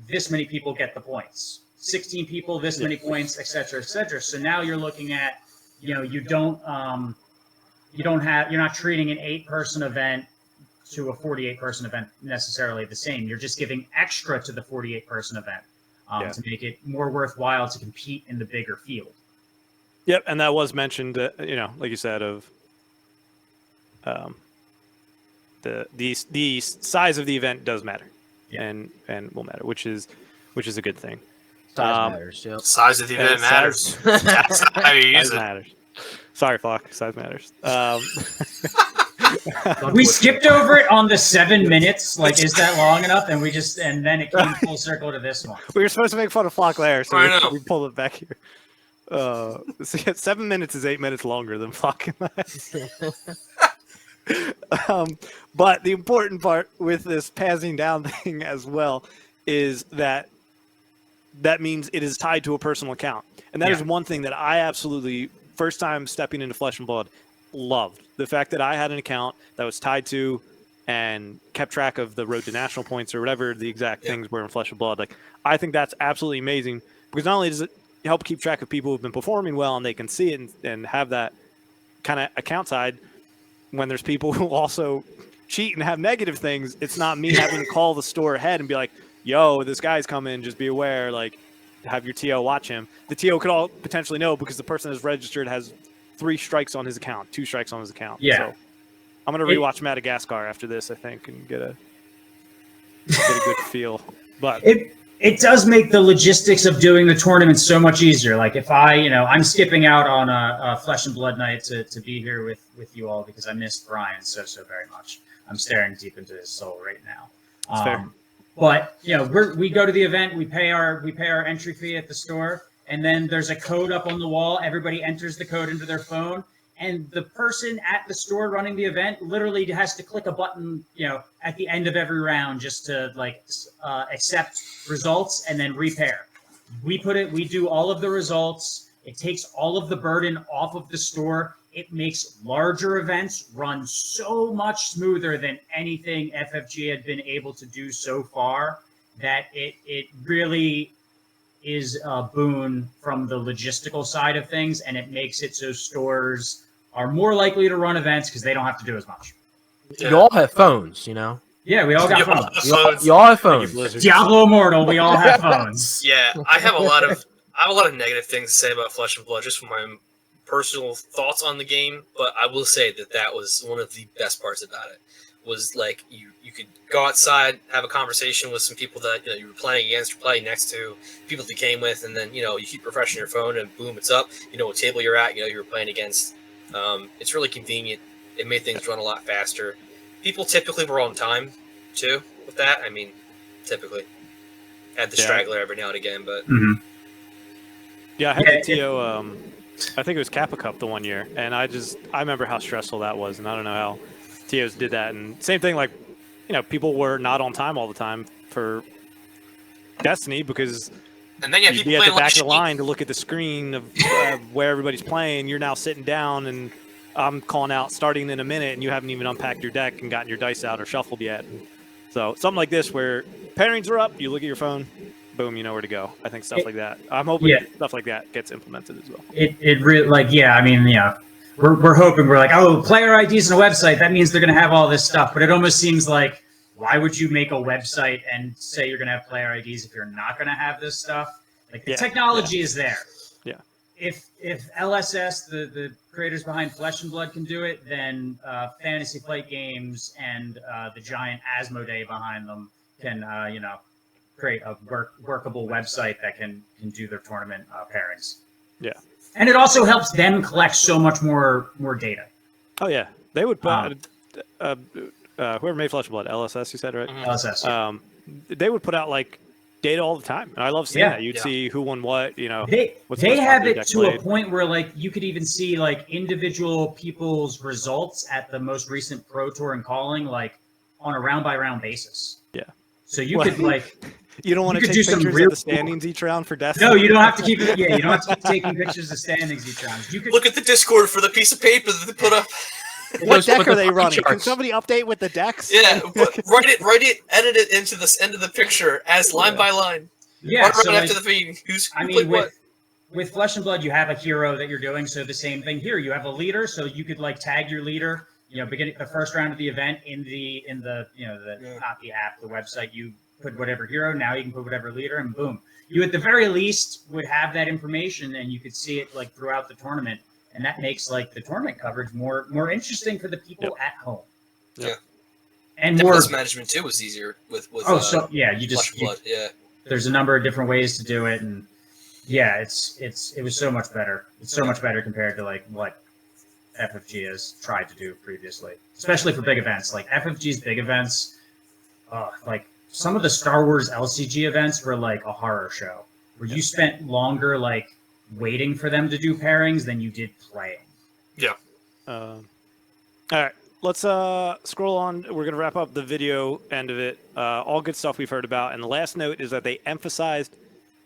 this many people get the points. 16 people, this many points, et cetera, et cetera. So now you're looking at, you're not treating an 8-person event to a 48-person event necessarily the same. You're just giving extra to the 48-person event. To make it more worthwhile to compete in the bigger field. Yep, and that was mentioned, like you said, of the size of the event does matter, and will matter, which is a good thing. Size matters. Yep. Size of the event matters. That's how you use size it. Matters. Sorry, Flock. Size matters. We skipped over it on the 7 minutes. Like, is that long enough? And then it came full circle to this one. We were supposed to make fun of Flock there, so we pulled it back here. So 7 minutes is 8 minutes longer than Flock and I. But the important part with this passing down thing as well is that means it is tied to a personal account. And that is one thing that I absolutely, first time stepping into Flesh and Blood, loved. The fact that I had an account that was tied to and kept track of the road to national points or whatever the exact things were in Flesh and Blood. Like, I think that's absolutely amazing because not only does it help keep track of people who've been performing well and they can see it and have that kind of account side, when there's people who also cheat and have negative things, it's not me having to call the store ahead and be like, yo, this guy's coming, just be aware, like, have your TO watch him. The TO could all potentially know because the person that's registered has 3 strikes on his account, 2 strikes on his account. Yeah. So I'm going to rewatch Madagascar after this, I think, and get a good feel. But it does make the logistics of doing the tournament so much easier. Like if I'm skipping out on a Flesh and Blood night to be here with you all because I missed Brian so very much. I'm staring deep into his soul right now. That's fair. But we go to the event, we pay our entry fee at the store, and then there's a code up on the wall. Everybody enters the code into their phone, and the person at the store running the event literally has to click a button, at the end of every round just to accept results and then repair. We do all of the results. It takes all of the burden off of the store. it makes larger events run so much smoother than anything FFG had been able to do so far, that it really is a boon from the logistical side of things, and it makes it so stores are more likely to run events because they don't have to do as much. You all have phones, you know. Yeah, we all got phones. You all have Thank you, phones. Blizzard. Diablo Immortal, we all have phones. Yeah, I have a lot of negative things to say about Flesh and Blood, just from my personal thoughts on the game. But I will say that was one of the best parts about it. Was like you could go outside, have a conversation with some people that you were playing against or playing next to, people that you came with, and then you keep refreshing your phone and boom, it's up. You know what table you're at. You were playing against. It's really convenient. It made things run a lot faster. People typically were on time too with that. I mean, typically had the straggler every now and again, but Yeah, I had the TO. I think it was Kappa Cup the one year, and I remember how stressful that was, and I don't know how TOs did that. And same thing, like people were not on time all the time for Destiny because and then you you'd be at the back of the line to look at the screen of where everybody's playing. You're now sitting down, and I'm calling out starting in a minute, and you haven't even unpacked your deck and gotten your dice out or shuffled yet. So something like this where pairings are up, you look at your phone, boom, you know where to go. I think stuff like that. I'm hoping stuff like that gets implemented as well. It really we're hoping, we're like, oh, player IDs on a website, that means they're going to have all this stuff. But it almost seems like, why would you make a website and say you're going to have player IDs if you're not going to have this stuff? Like the technology is there. Yeah. If LSS, the creators behind Flesh and Blood, can do it, then Fantasy Flight Games and the giant Asmodee behind them can create a workable website that can do their tournament pairings. Yeah. And it also helps them collect so much more data. Oh yeah, they would put whoever made Flesh and Blood, LSS, you said, right? LSS. They would put out like data all the time, and I love seeing that. You'd see who won what. They have it to a point where like you could even see like individual people's results at the most recent Pro Tour and calling, like on a round by round basis. Yeah. So you could like. You don't want to take pictures of the standings each round for Destiny? No, you don't have to keep it. Yeah, you don't have to keep taking pictures of standings each round. You could look at the Discord for the piece of paper that they put up. What deck are they running? Can somebody update with the decks? Yeah, write it, edit it into this end of the picture as line by line. Yeah, so after the feed. With Flesh and Blood, you have a hero that you're doing. So the same thing here. You have a leader, so you could like tag your leader. Beginning the first round of the event in the not the app, the website. You put whatever hero, now you can put whatever leader, and boom. You at the very least would have that information, and you could see it like throughout the tournament, and that makes like the tournament coverage more interesting for the people at home. Yeah, and more management too was easier with. You Blood. There's a number of different ways to do it, and it was so much better. It's so much better compared to like what FFG has tried to do previously, especially for big events. Like FFG's big events, like. Some of the Star Wars LCG events were like a horror show, where you spent longer like waiting for them to do pairings than you did playing. Yeah. All right, let's scroll on. We're gonna wrap up the video end of it. All good stuff we've heard about, and the last note is that they emphasized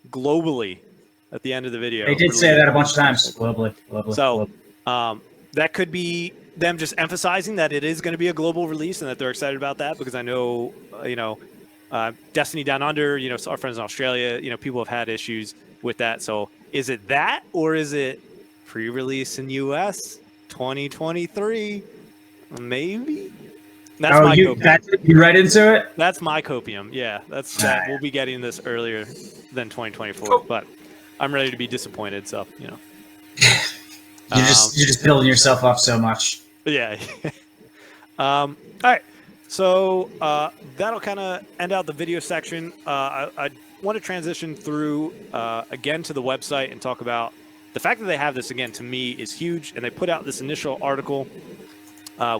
globally at the end of the video. They did say that a bunch of times. Globally. So that could be them just emphasizing that it is going to be a global release and that they're excited about that, because I know Destiny Down Under, our friends in Australia, people have had issues with that. So is it that, or is it pre-release in US 2023? Maybe. That's my copium. You read into it? That's my copium. Yeah, that. We'll be getting this earlier than 2024, but I'm ready to be disappointed. So You're just building yourself up so much. Yeah. All right. So that'll kind of end out the video section. I want to transition through again to the website and talk about the fact that they have this again. To me, is huge, and they put out this initial article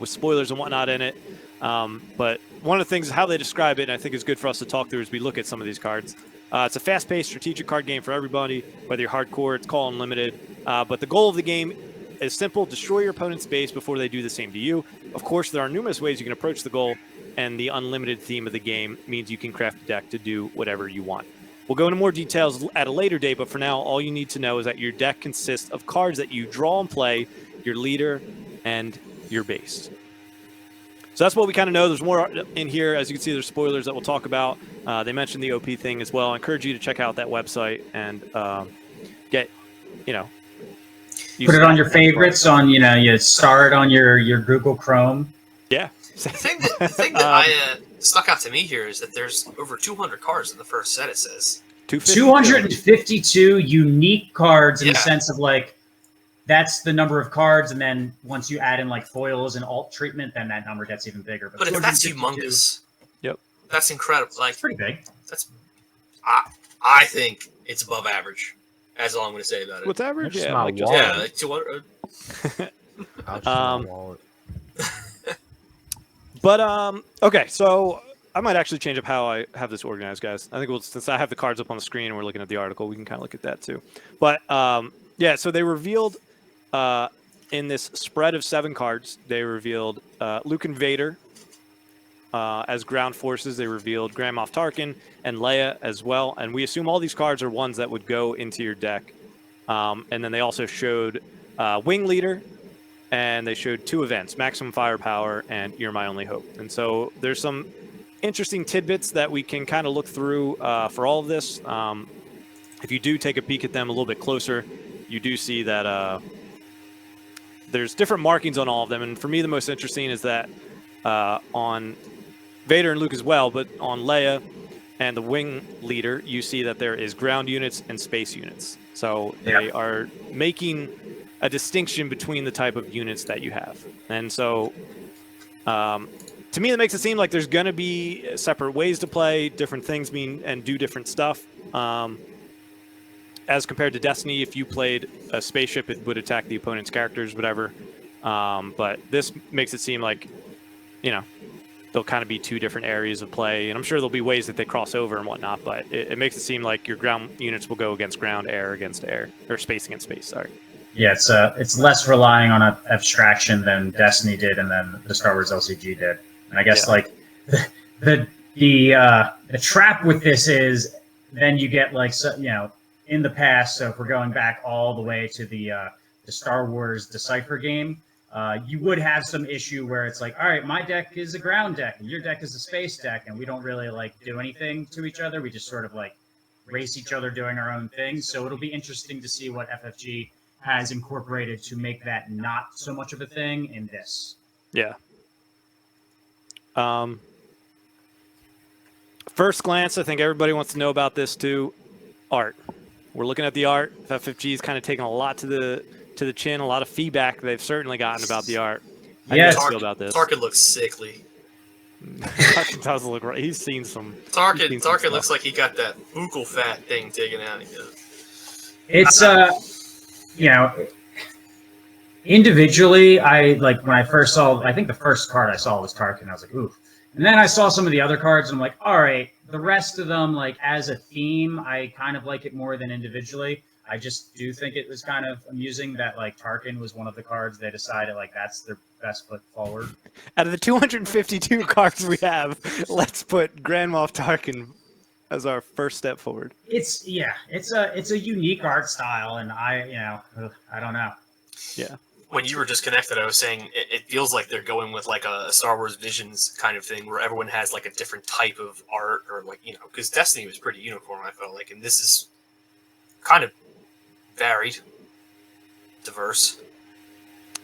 with spoilers and whatnot in it. But one of the things, how they describe it, and I think is good for us to talk through as we look at some of these cards. It's a fast-paced strategic card game for everybody, whether you're hardcore, it's call unlimited. But the goal of the game is simple: destroy your opponent's base before they do the same to you. Of course, there are numerous ways you can approach the goal, and the unlimited theme of the game means you can craft a deck to do whatever you want. We'll go into more details at a later date, but for now, all you need to know is that your deck consists of cards that you draw and play your leader, and your base. So that's what we kind of know. There's more in here. As you can see, there's spoilers that we'll talk about. They mentioned the OP thing as well. I encourage you to check out that website and get, Put it on your favorites. You star it on your Google Chrome. Yeah. The thing that stuck out to me here is that there's over 200 cards in the first set. It says 252 unique cards in the sense of that's the number of cards, and then once you add in foils and alt treatment, then that number gets even bigger. But if that's humongous, yep, that's incredible. It's pretty big. I think it's above average. That's all I'm going to say about it. What's average? Yeah, Yeah, 200. But okay, so I might actually change up how I have this organized, guys. I think since I have the cards up on the screen and we're looking at the article, we can kind of look at that too. But yeah, so they revealed in this spread of 7 cards, they revealed Luke and Vader as ground forces. They revealed Grand Moff Tarkin and Leia as well. And we assume all these cards are ones that would go into your deck. And then they also showed Wing Leader, and they showed 2 events, Maximum Firepower and You're My Only Hope. And so there's some interesting tidbits that we can kind of look through for all of this. If you do take a peek at them a little bit closer, you do see that there's different markings on all of them. And for me, the most interesting is that on Vader and Luke as well, but on Leia and the Wing Leader, you see that there is ground units and space units. So they are making a distinction between the type of units that you have. And so to me, that makes it seem like there's going to be separate ways to play, different things mean and do different stuff. As compared to Destiny, if you played a spaceship, it would attack the opponent's characters, whatever. But this makes it seem like, there'll kind of be 2 different areas of play. And I'm sure there'll be ways that they cross over and whatnot, but it makes it seem like your ground units will go against ground, air against air, or space against space, sorry. Yeah, it's less relying on an abstraction than Destiny did and then the Star Wars LCG did. And I guess the trap with this is then you get in the past. So if we're going back all the way to the Star Wars Decipher game, you would have some issue where it's all right, my deck is a ground deck and your deck is a space deck, and we don't really do anything to each other. We just sort of race each other doing our own thing. So it'll be interesting to see what FFG has incorporated to make that not so much of a thing in this. Yeah. First glance, I think everybody wants to know about this too. Art. We're looking at the art. FFG is kind of taking a lot to the chin. A lot of feedback they've certainly gotten about the art. How do you guys feel about this? Tarkin looks sickly. Tarkin does look right. He's seen some. Tarkin looks like he got that buccal fat thing taken out of him. It's individually, when I first saw, I think the first card I saw was Tarkin. I was like, ooh. And then I saw some of the other cards, and I'm like, all right, the rest of them, as a theme, I kind of like it more than individually. I just do think it was kind of amusing that Tarkin was one of the cards they decided that's their best foot forward. Out of the 252 cards we have, let's put Grand Moff Tarkin as our first step forward. It's a unique art style, and I don't know. Yeah. When you were disconnected, I was saying it feels like they're going with a Star Wars Visions kind of thing where everyone has a different type of art, or because Destiny was pretty uniform, I felt like, and this is kind of varied, diverse.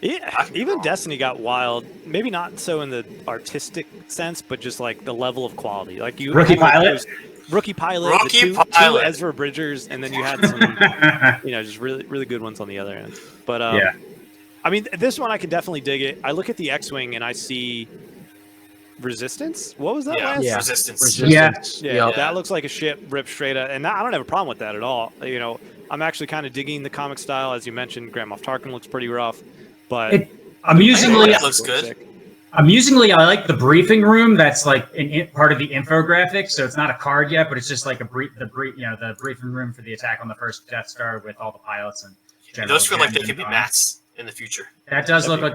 Yeah, even Destiny got wild. Maybe not so in the artistic sense, but just the level of quality. Rookie Pilot. Rookie Pilot, Rookie two Pilot. Ezra Bridgers, and then you had some, just really, really good ones on the other end. But yeah. I mean, this one I can definitely dig it. I look at the X-Wing and I see Resistance. What was that last? Yeah, Resistance. Yeah, that looks like a ship ripped straight out, and I don't have a problem with that at all. I'm actually kind of digging the comic style, as you mentioned. Grand Moff Tarkin looks pretty rough, but amusingly, it looks good. Amusingly, I like the briefing room. That's part of the infographic. So it's not a card yet, but it's just the briefing room for the attack on the first Death Star with all the pilots and. Those feel like they could be mats in the future. That does look like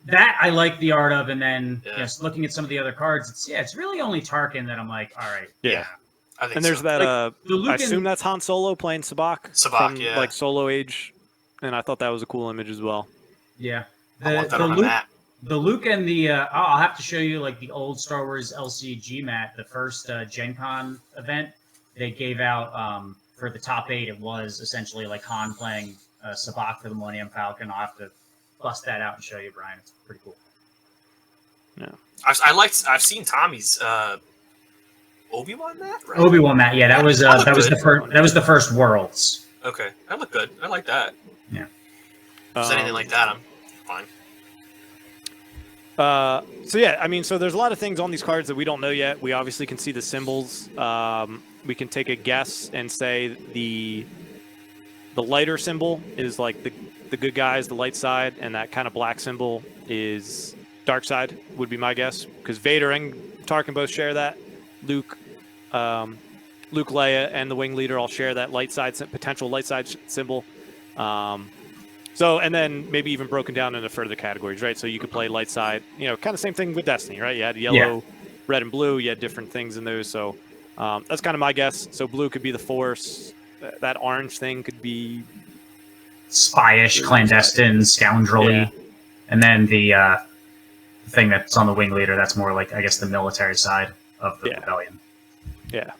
that. I like the art of, and then just looking at some of the other cards, it's really only Tarkin that I'm like, all right, yeah. I think and there's so. that. I assume that's Han Solo playing Sabak. Sabak, from, Solo Age, and I thought that was a cool image as well. Yeah. I want that on a map. The Luke and the I'll have to show you like the old Star Wars LCG mat. The first Gen Con event they gave out for the top 8. It was essentially like Han playing Sabak for the Millennium Falcon. I'll have to bust that out and show you, Brian. It's pretty cool. Yeah. I've seen Tommy's Obi-Wan mat. Right? Obi-Wan mat. Yeah, that was the first Worlds. Okay, that looked good. I like that. Yeah. If there's anything like that, I'm fine. So yeah, I mean, so there's a lot of things on these cards that we don't know yet. We obviously can see the symbols. We can take a guess and say the lighter symbol is like the good guys, the light side, and that kind of black symbol is dark side, would be my guess. Because Vader and Tarkin both share that. Luke, Leia, and the Wing Leader all share that light side, potential light side symbol. So, and then maybe even broken down into further categories, right? So you could play light side, kind of same thing with Destiny, right? You had yellow, red, and blue. You had different things in those. So that's kind of my guess. So blue could be the Force. That orange thing could be spyish, clandestine, scoundrelly. Yeah. And then the thing that's on the Wing Leader, that's more like, I guess, the military side of the rebellion. Yeah.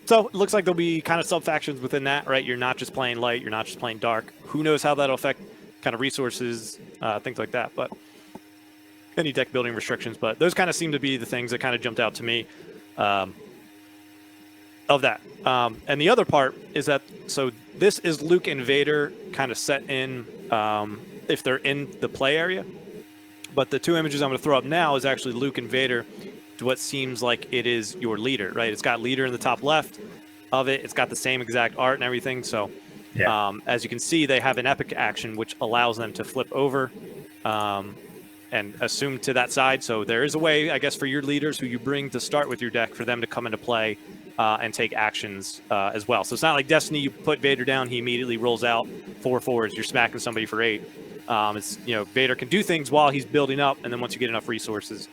So it looks like there'll be kind of sub-factions within that, right? You're not just playing light, you're not just playing dark. Who knows how that'll affect kind of resources, things like that. But any deck building restrictions. But those kind of seem to be the things that kind of jumped out to me of that. And the other part is that, so this is Luke and Vader kind of set in if they're in the play area. But the two images I'm going to throw up now is actually Luke and Vader to what seems like it is your leader, right? It's got leader in the top left of it. It's got the same exact art and everything. So as you can see, they have an epic action, which allows them to flip over and assume to that side. So there is a way, I guess, for your leaders who you bring to start with your deck for them to come into play and take actions as well. So it's not like Destiny, you put Vader down, he immediately rolls out 4 forwards, you're smacking somebody for 8. It's, Vader can do things while he's building up, and then once you get enough resources,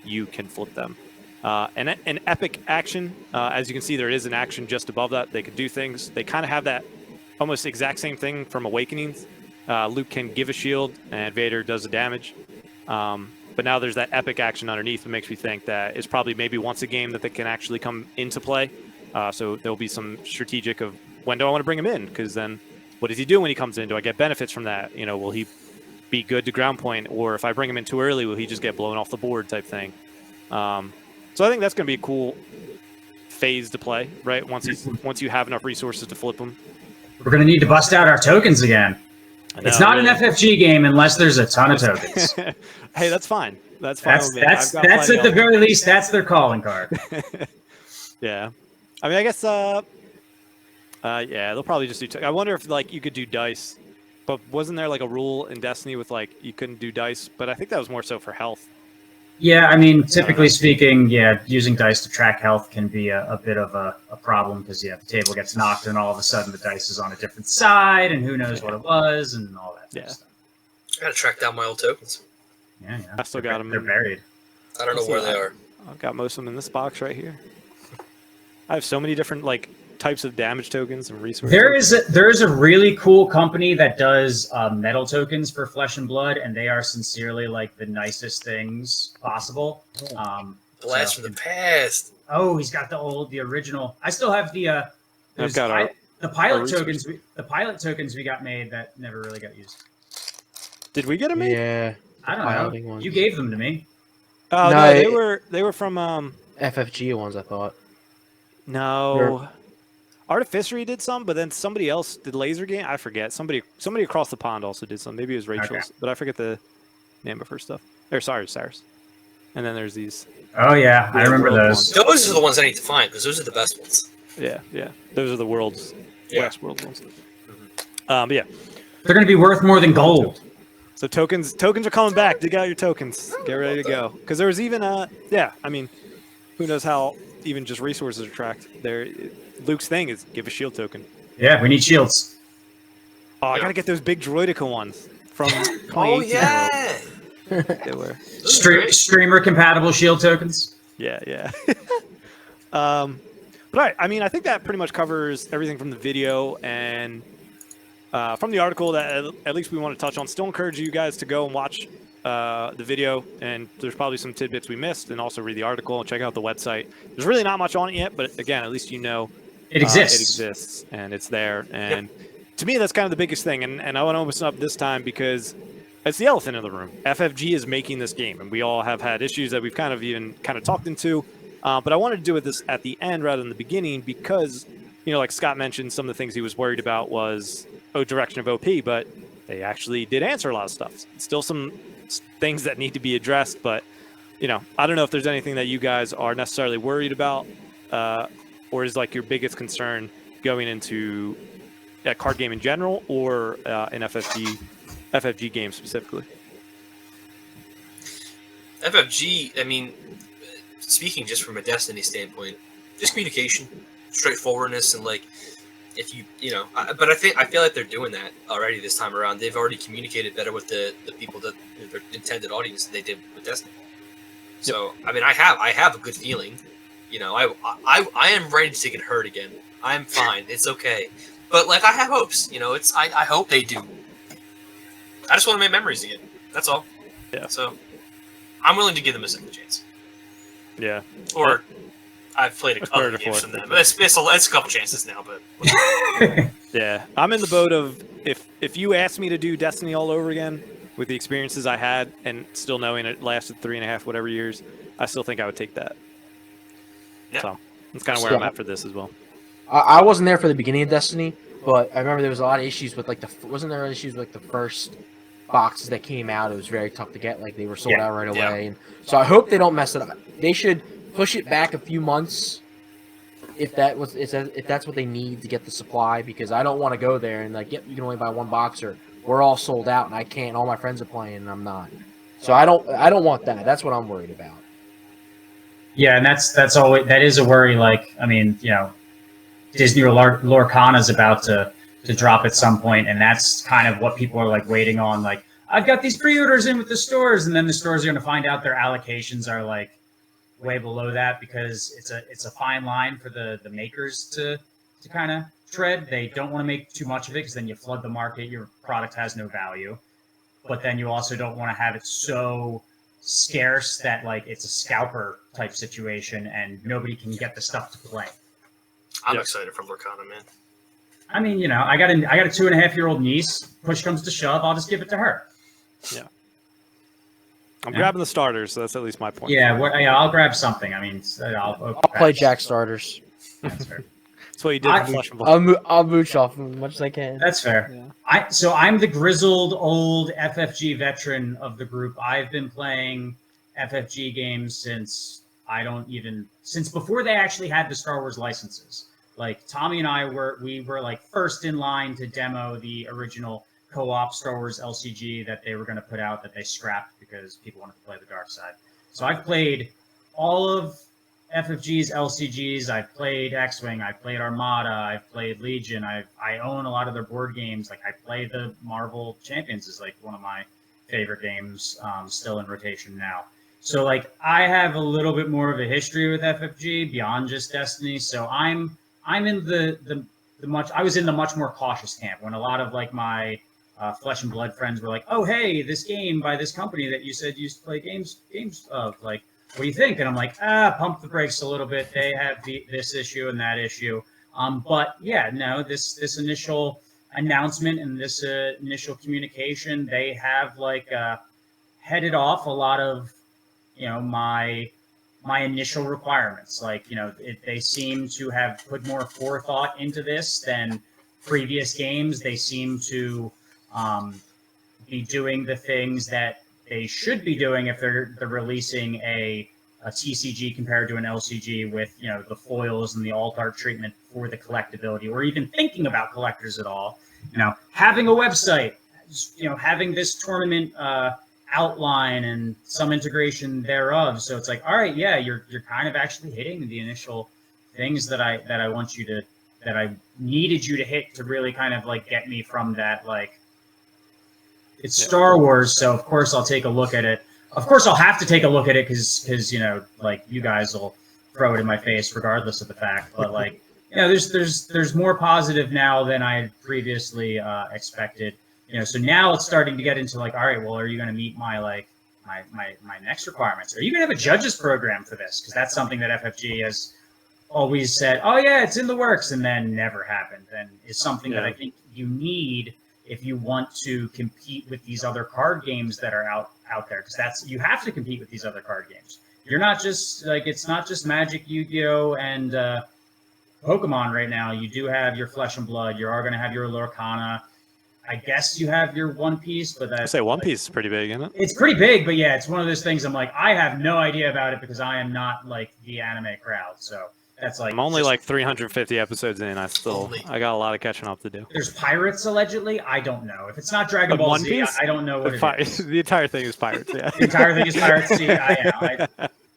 you can flip them. And an epic action, as you can see, there is an action just above that. They could do things. They kind of have that almost exact same thing from Awakenings. Luke can give a shield, and Vader does the damage. But now there's that epic action underneath that makes me think that it's probably maybe once a game that they can actually come into play. So there'll be some strategic of when do I want to bring him in? Because then what does he do when he comes in? Do I get benefits from that? Will he be good to ground point, or if I bring him in too early, will he just get blown off the board type thing? So I think that's going to be a cool phase to play, right? Once you have enough resources to flip him. We're going to need to bust out our tokens again. It's not an FFG game unless there's a ton of tokens. Hey, that's fine. That's fine. That's at the very least, that's their calling card. Yeah. I mean, I guess, they'll probably just do, I wonder if you could do dice. But wasn't there a rule in Destiny with you couldn't do dice? But I think that was more so for health. Yeah, I mean, typically speaking, using dice to track health can be a bit of a problem because the table gets knocked and all of a sudden the dice is on a different side and who knows what it was and all that sort of stuff. I gotta track down my old tokens. Yeah. I still got them. They're buried. I don't know where they are. I've got most of them in this box right here. I have so many different types of damage tokens and resources. There is a really cool company that does metal tokens for Flesh and Blood, and they are sincerely the nicest things possible. Blast from the past. Oh, he's got the original. I still have the pilot tokens. The pilot tokens we got made that never really got used. Did we get them made? Yeah. I don't know. Ones. You gave them to me. Oh no, they were from FFG ones, I thought. No. Artificery did some, but then somebody else did Laser Game. I forget. Somebody across the pond also did some. Maybe it was Rachel's, but I forget the name of her stuff. Or sorry, Cyrus. And then there's these. Oh yeah, I remember those. Those are the ones I need to find because those are the best ones. Yeah. Those are the world's West world ones. But yeah, they're going to be worth more than gold. So tokens are coming back. Dig out your tokens. Get ready to go. Because there was even I mean, who knows how even just resources are tracked. Luke's thing is give a shield token. Yeah, we need shields. Oh, I gotta get those big Droidica ones from 2018. Oh yeah, they were streamer compatible shield tokens. Yeah. But I mean, I think that pretty much covers everything from the video, and from the article that at least we want to touch on. Still encourage you guys to go and watch the video, and there's probably some tidbits we missed, and also read the article and check out the website. There's really not much on it yet, but again, at least you know It exists. it exists, and it's there. And to me, that's kind of the biggest thing. And I want to open up this time because it's the elephant in the room. FFG is making this game, and we all have had issues that we've kind of talked into. But I wanted to do it this at the end rather than the beginning because, like Scott mentioned, some of the things he was worried about was direction of OP, but they actually did answer a lot of stuff. Still some things that need to be addressed, but I don't know if there's anything that you guys are necessarily worried about, or is like your biggest concern going into a card game in general, or an FFG game specifically. FFG, I mean, speaking just from a Destiny standpoint, just communication, straightforwardness, and like, if but I feel like they're doing that already this time around. They've already communicated better with the people that their intended audience than they did with Destiny. So I mean, I have a good feeling. I am ready to get hurt again. I'm fine. It's okay. But like, I have hopes. I hope they do. I just want to make memories again. That's all. Yeah. So I'm willing to give them a second chance. Yeah. Or I've played other games from them. It's a couple chances now, but yeah, I'm in the boat of if you asked me to do Destiny all over again with the experiences I had and still knowing it lasted 3.5 whatever years, I still think I would take that. Yeah. So that's kind of where I'm at for this as well. I wasn't there for the beginning of Destiny, but I remember there was a lot of issues with wasn't there issues with the first boxes that came out? It was very tough to get. Like, they were sold out right away. And so I hope they don't mess it up. They should push it back a few months if that's what they need to get the supply, because I don't want to go there and like, yep, you can only buy one box, or we're all sold out and I can't. All my friends are playing and I'm not. So I don't want that. That's what I'm worried about. Yeah, and that's always, that is a worry. Like, I mean, Disney or Lorcana is about to drop at some point, and that's kind of what people are like waiting on. Like, I've got these pre-orders in with the stores, and then the stores are going to find out their allocations are like way below that, because it's a fine line for the makers to kind of tread. They don't want to make too much of it, because then you flood the market, your product has no value. But then you also don't want to have it so scarce that like it's a scalper type situation and nobody can get the stuff to play. I'm excited for Lorcana, man. I mean, I got a 2.5-year-old niece. Push comes to shove, I'll just give it to her. Yeah. I'm grabbing the starters, so that's at least my point. Yeah, I'll grab something. I mean, I'll play Jack starters. That's fair. That's what you did. I'll mooch off as much as I can. That's fair. Yeah. So I'm the grizzled old FFG veteran of the group. I've been playing FFG games since before they actually had the Star Wars licenses. Like, Tommy and I were like first in line to demo the original co-op Star Wars LCG that they were going to put out, that they scrapped because people wanted to play the dark side. So I've played all of FFG's LCGs. I've played X-Wing. I've played Armada. I've played Legion. I own a lot of their board games. Like, I play the Marvel Champions is like one of my favorite games, still in rotation now. So like, I have a little bit more of a history with FFG beyond just Destiny. So I'm in I was in the much more cautious camp when a lot of like my Flesh and Blood friends were like, oh, hey, this game by this company that you said you used to play games of, like, what do you think? And I'm like, pump the brakes a little bit. They have this issue and that issue. But yeah, no, this initial announcement and this initial communication, they have like headed off a lot of, my initial requirements. Like, they seem to have put more forethought into this than previous games. They seem to be doing the things that they should be doing if they're releasing a TCG compared to an LCG with, the foils and the alt art treatment for the collectability, or even thinking about collectors at all. Having a website, having this tournament outline and some integration thereof. So it's like, all right, yeah, you're kind of actually hitting the initial things that I want you to, that I needed you to hit to really kind of like get me from that, like, it's Star Wars, so of course I'll take a look at it. Of course I'll have to take a look at it because like, you guys will throw it in my face regardless of the fact. But like, there's more positive now than I had previously expected. So now it's starting to get into like, all right, well, are you going to meet my next requirements? Are you going to have a judges program for this? Because that's something that FFG has always said, oh yeah, it's in the works, and then never happened. And is something that I think you need if you want to compete with these other card games that are out there, because you have to compete with these other card games. You're not just it's not just Magic, Yu-Gi-Oh, and Pokemon right now. You do have your Flesh and Blood. You are going to have your Lorcana. I guess you have your One Piece, but I say One Piece is pretty big, isn't it? It's pretty big, but yeah, it's one of those things. I'm like, I have no idea about it because I am not like the anime crowd. So that's like I'm only like 350 episodes in. I got a lot of catching up to do. There's pirates allegedly. I don't know if it's not Dragon Ball One Z. Piece? I don't know what it is. The entire thing is pirates. Yeah. The entire thing is pirates. See,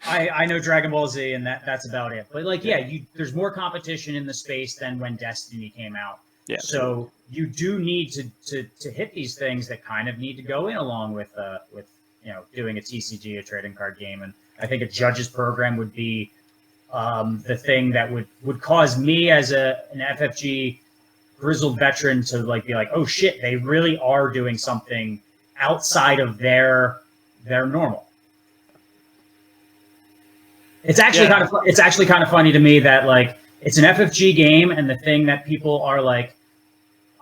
I know Dragon Ball Z, and that's about it. But like, there's more competition in the space than when Destiny came out. Yeah. So you do need to hit these things that kind of need to go in along with doing a TCG, a trading card game, and I think a judges program would be the thing that would cause me as an FFG grizzled veteran to be like, oh shit, they really are doing something outside of their normal. It's actually kind of funny to me that like it's an FFG game, and the thing that people are like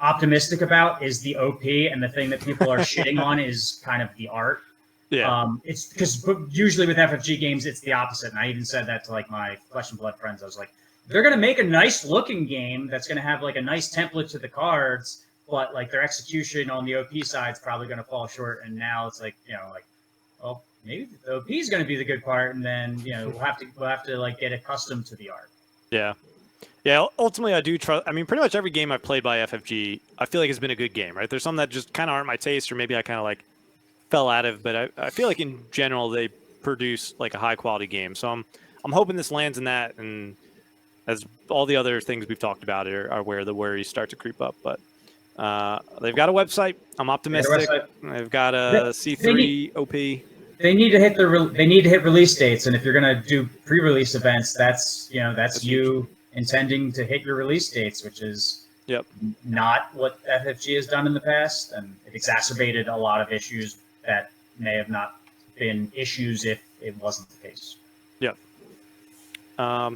optimistic about is the OP, and the thing that people are shitting on is kind of the art. Yeah. It's because usually with FFG games, it's the opposite. And I even said that to like my Flesh and Blood friends. I was like, they're going to make a nice looking game that's going to have like a nice template to the cards, but like their execution on the OP side is probably going to fall short. And now it's like, well, maybe the OP is going to be the good part. And then, we'll have to like get accustomed to the art. Yeah. Yeah, ultimately I do trust. I mean, pretty much every game I've played by FFG, I feel like it's been a good game, right? There's some that just kind of aren't my taste, or maybe I kind of like fell out of, but I feel like in general they produce like a high quality game. So I'm hoping this lands in that, and as all the other things we've talked about are where the worries start to creep up. But they've got a website. I'm optimistic. They've got a C3 OP. They need to hit release dates, and if you're gonna do pre-release events, that's you intending to hit your release dates, which is not what FFG has done in the past, and it exacerbated a lot of issues that may have not been issues if it wasn't the case. Yep. All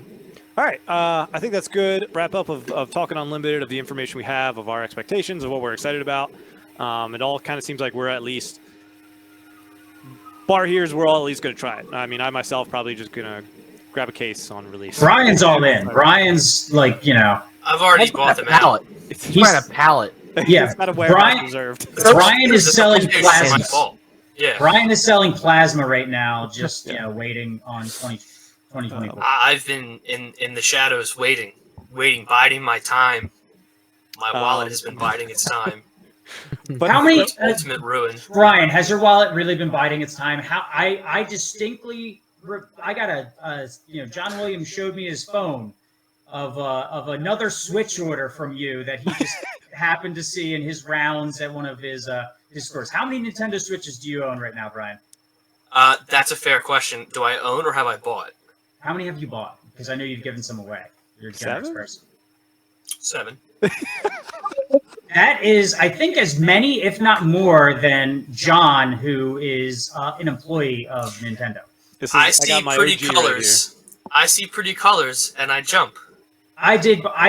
right. I think that's good. Wrap up of talking unlimited, of the information we have, of our expectations, of what we're excited about. It all kind of seems like we're at least, bar here is we're all at least going to try it. I mean, I myself probably just going to grab a case on release. Brian's all in. Brian's like, I've already bought them out. He's buying a pallet. Yeah, it's not a warehouse reserved. Brian is selling plasma. Yeah, Brian is selling plasma right now, just waiting on 2024. I've been in the shadows waiting, biding my time. My wallet has been biding its time. But how many ultimate ruin? Brian, has your wallet really been biding its time? I distinctly, I got John Williams showed me his phone of another Switch order from you that he just happened to see in his rounds at one of his stores. How many Nintendo Switches do you own right now, Brian? That's a fair question. Do I own or have I bought? How many have you bought? Because I know you've given some away. You're a generous person. 7. That is, I think, as many, if not more, than John, who is an employee of Nintendo. I see pretty colors. I see pretty colors, and I jump. I did buy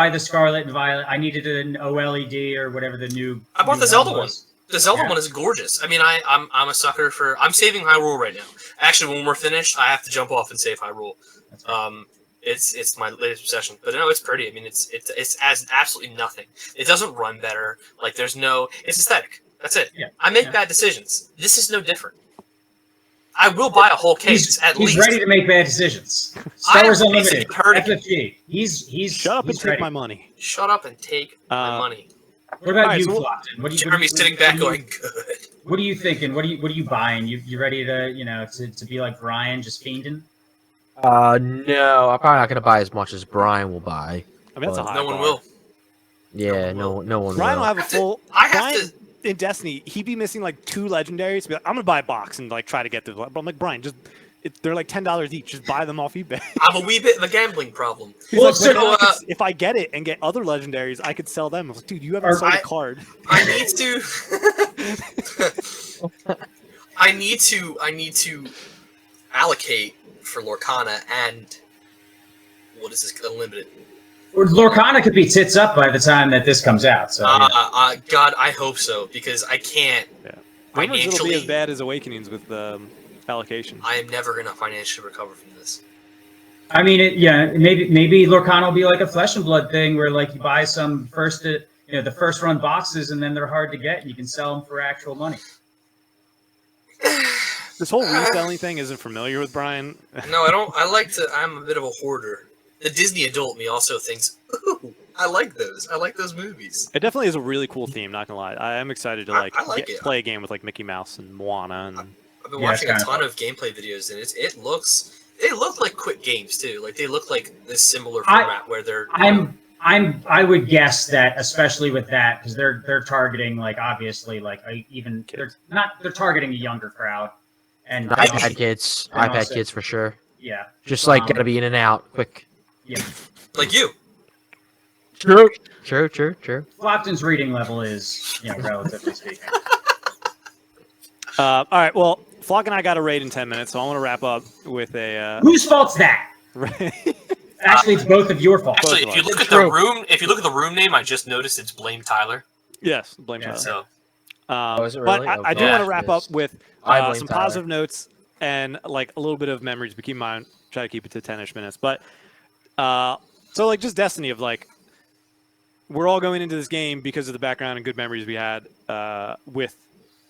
the Scarlet and Violet. I needed an OLED or whatever the new. I bought the Zelda one. The Zelda one is gorgeous. I mean, I'm a sucker for. I'm saving Hyrule right now. Actually, when we're finished, I have to jump off and save Hyrule. It's my latest obsession. But no, it's pretty. I mean, it's as absolutely nothing. It doesn't run better. Like there's no. It's aesthetic. That's it. Yeah. I make bad decisions. This is no different. I will buy a whole case at least. He's ready to make bad decisions. Star Wars Unlimited. FFG. He's shut up and ready. take my money. Shut up and take my money. What about you, Flockton? Jeremy's sitting back going, good. What are you thinking? What are you buying? You ready to be like Brian, just fiending? No, I'm probably not gonna buy as much as Brian will buy. I mean, that's a high no one bar. will. Yeah, no one Brian will. will have a full. I have to. In Destiny, he'd be missing like 2 legendaries. Be like, I'm gonna buy a box and like try to get through. But I'm like, Brian, just they're like $10 each. Just buy them off eBay. I have a wee bit of a gambling problem. He's Well, like, so, "Well, if I get it and get other legendaries, I could sell them." I was like, "Dude, you haven't sold a card." I need to. I need to allocate for Lorcana and what is this? Unlimited. Lorcana could be tits up by the time that this comes out. So God, I hope so because I can't. Yeah. Rumors it'll be Financially, as bad as Awakenings with allocation. I am never gonna financially recover from this. I mean, maybe Lorcana will be like a Flesh and Blood thing where like you buy some the first run boxes and then they're hard to get and you can sell them for actual money. This whole reselling thing isn't familiar with Brian. No, I don't. I'm a bit of a hoarder. The Disney adult me also thinks, ooh, I like those. I like those movies. It definitely is a really cool theme. Not gonna lie, I am excited to I like it. play a game with like Mickey Mouse and Moana. And I've been watching a ton of gameplay videos, and they look like quick games too. Like they look like this similar format where they're. I would guess that, especially with that, because they're targeting like obviously like they're targeting a younger crowd and iPad kids for sure. Yeah, just like gotta be in and out quick. Yeah, like you. True. Flopton's reading level is relatively speaking. All right, well, Flock and I got a raid in 10 minutes, so I want to wrap up with a. Whose fault's that? Actually, it's both of your faults. Actually, if you look at the room name, I just noticed it's Blame Tyler. Yes, Blame Tyler. So, is it but really? I do want to wrap up with some Tyler. positive notes and like a little bit of memories. But keep in mind, try to keep it to 10-ish minutes. But so like just Destiny of like we're all going into this game because of the background and good memories we had with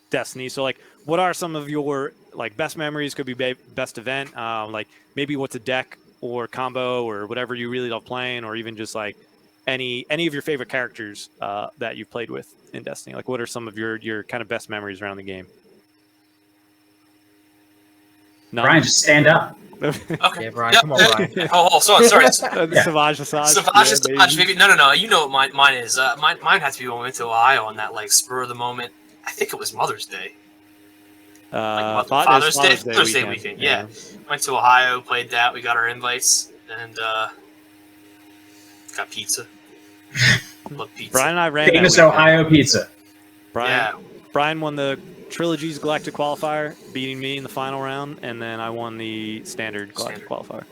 Destiny. So like, what are some of your like best memories? Could be best event, like maybe what's a deck or combo or whatever you really love playing, or even just like any of your favorite characters that you've played with in Destiny. Like, what are some of your kind of best memories around the game? No. Brian, just stand up. Okay. Yeah, Brian, come on, Brian. Sorry. Savage. Maybe no. You know what mine is. Mine has to be when we went to Ohio on that like spur of the moment. I think it was Mother's Day. Father's Day weekend. Yeah. Went to Ohio, played that. We got our invites and got pizza. Love pizza. Brian and I ran famous Ohio pizza. Brian won the Trilogy's Galactic Qualifier, beating me in the final round, and then I won the Standard Galactic Qualifier.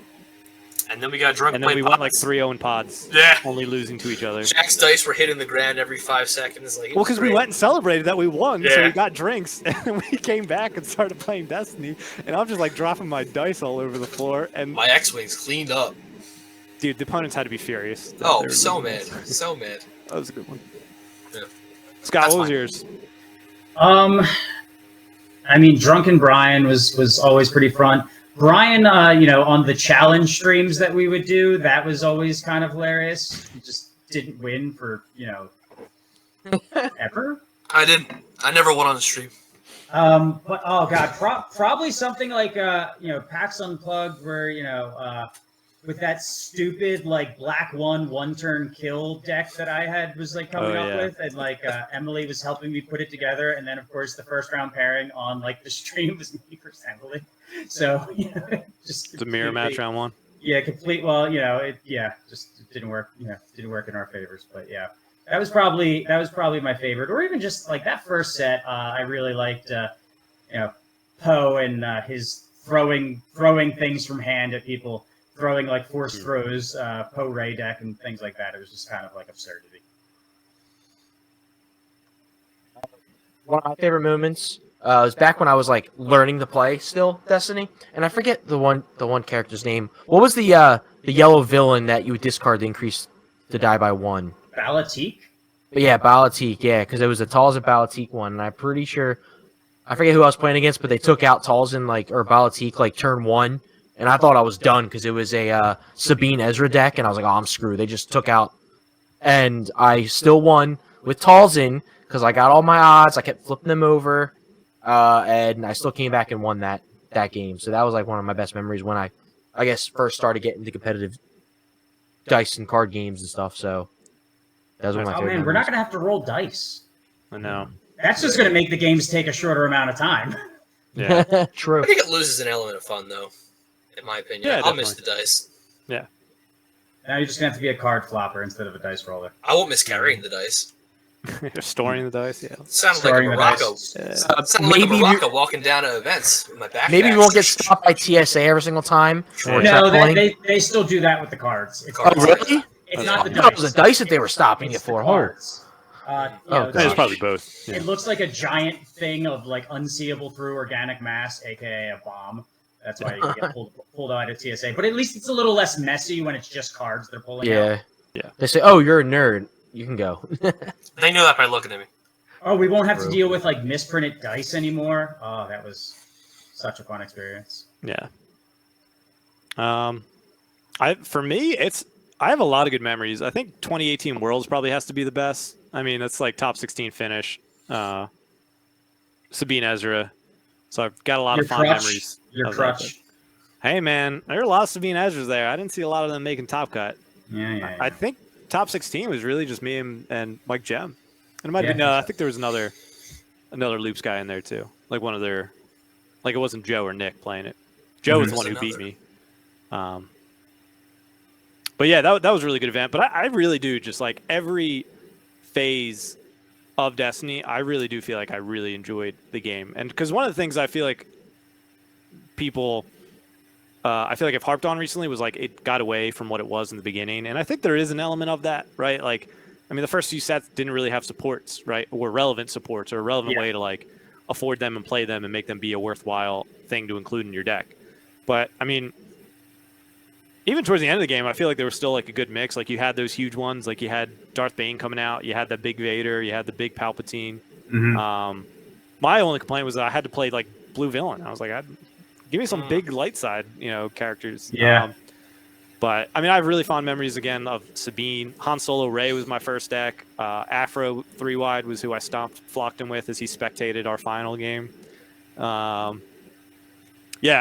And then we got drunk. And then we went like 3-0 in pods. Yeah. Only losing to each other. Jack's dice were hitting the ground every 5 seconds. Like, well, because we went and celebrated that we won, so we got drinks, and we came back and started playing Destiny, and I'm just like dropping my dice all over the floor. And my X-Wings cleaned up. Dude, the opponents had to be furious. Oh, so mad. So mad. That was a good one. Yeah. Scott, what was yours? I mean, Drunken Brian was always pretty fun. Brian, on the challenge streams that we would do, that was always kind of hilarious. He just didn't win for, ever. I didn't. I never won on the stream. But oh god, probably something like PAX Unplugged, where with that stupid like Black one turn kill deck that I had was like coming up with, and like Emily was helping me put it together, and then of course the first round pairing on like the stream was me versus Emily. So just it's a mirror match round one. Yeah, complete. Well, it didn't work. Didn't work in our favors, but yeah. That was probably my favorite, or even just like that first set. I really liked, Poe and his throwing things from hand at people, throwing like forced throws, Poe Ray deck and things like that. It was just kind of like absurdity. One of my favorite moments was back when I was like learning to play still Destiny, and I forget the one character's name. What was the yellow villain that you would discard to increase the die by 1? Balatique? Yeah, Balatique, yeah, because it was the Talzin Balatique one, and I'm pretty sure, I forget who I was playing against, but they took out Talzin, or Balatique, like, turn 1, and I thought I was done, because it was a Sabine Ezra deck, and I was like, oh, I'm screwed. They just took out, and I still won with Talzin, because I got all my odds, I kept flipping them over, and I still came back and won that game, so that was, like, one of my best memories when I guess, first started getting into competitive dice and card games and stuff, so... That was one of my favorite man, we're not going to have to roll dice. I know. That's just going to make the games take a shorter amount of time. Yeah. True. I think it loses an element of fun, though, in my opinion. Yeah, I'll miss the definitely. dice. Now you're just gonna have to be a card flopper instead of a dice roller. I won't miss carrying the dice. Storing the dice. Yeah. Sounded Storing like a the Morocco. dice. Sounded like a maybe you- Morocco walking down to events with my backpack. Maybe we won't get stopped by TSA every single time. Or Yeah. No, checkpoint. they still do that with the cards. It's, Oh, really? it's I not the I thought it dice. was the dice that they were stopping It's it the for. Oh, cards. You Oh, know, God. It's probably both. Yeah. It looks like a giant thing of like unseeable through organic mass, aka a bomb. That's why you can get pulled out of TSA. But at least it's a little less messy when it's just cards they're pulling out. yeah. Yeah. They say, "Oh, you're a nerd. You can go." They know that by looking at me. Oh, we won't have to True. deal with like misprinted dice anymore. Oh, that was such a fun experience. Yeah. For me, I have a lot of good memories. I think 2018 Worlds probably has to be the best. I mean, it's like top 16 finish. Sabine Ezra. So I've got a lot of fond memories. Your of that. crutch. Hey man, there are a lot of Sabine Ezras there. I didn't see a lot of them making top cut. Yeah. I think top 16 was really just me and Mike Jem. And it might Yeah, have been I think there was another Loops guy in there too. Like one of their, like it wasn't Joe or Nick playing it. Joe was the one who beat me. But yeah, that was a really good event. But I really do just like every phase of Destiny, I really do feel like I really enjoyed the game. And because one of the things I feel like people, I feel like I've harped on recently was like it got away from what it was in the beginning. And I think there is an element of that, right? Like, I mean, the first few sets didn't really have supports, right? Or relevant supports or a relevant way to like afford them and play them and make them be a worthwhile thing to include in your deck. But I mean, even towards the end of the game, I feel like there was still like a good mix. Like you had those huge ones, like you had Darth Bane coming out, you had that big Vader, you had the big Palpatine. Mhm. My only complaint was that I had to play like blue villain. I was like, give me some big light side, characters. Yeah. But I mean, I have really fond memories again of Sabine. Han Solo Rey was my first deck. Afro 3-wide was who I flocked him with as he spectated our final game. Yeah,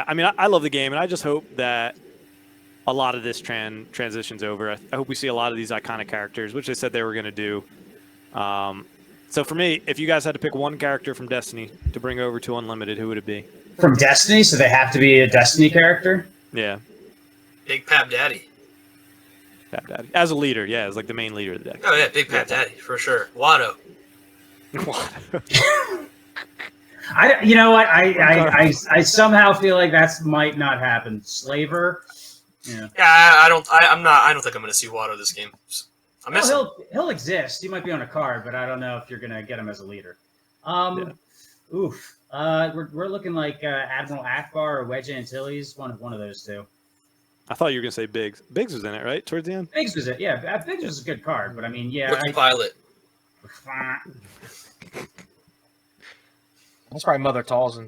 I mean, I love the game, and I just hope that a lot of this transitions over. I hope we see a lot of these iconic characters, which they said they were going to do. So for me, if you guys had to pick one character from Destiny to bring over to Unlimited, who would it be? From Destiny, so they have to be a Destiny character? Yeah, Big Pap Daddy. Pap Daddy. As a leader, yeah, as like the main leader of the deck. Oh yeah, Big Pap Daddy for sure. Watto. You know what? I somehow feel like that might not happen. Slaver. Yeah. Yeah, I don't think I'm going to see Watto this game. I miss him. He'll exist. He might be on a card, but I don't know if you're gonna get him as a leader. Oof. We're looking like Admiral Akbar or Wedge Antilles. One of those two. I thought you were going to say Biggs. Biggs was in it, right? Towards the end? Biggs was it? Yeah, Biggs was a good card, but I mean, yeah. Rookie pilot. That's probably Mother Talzin.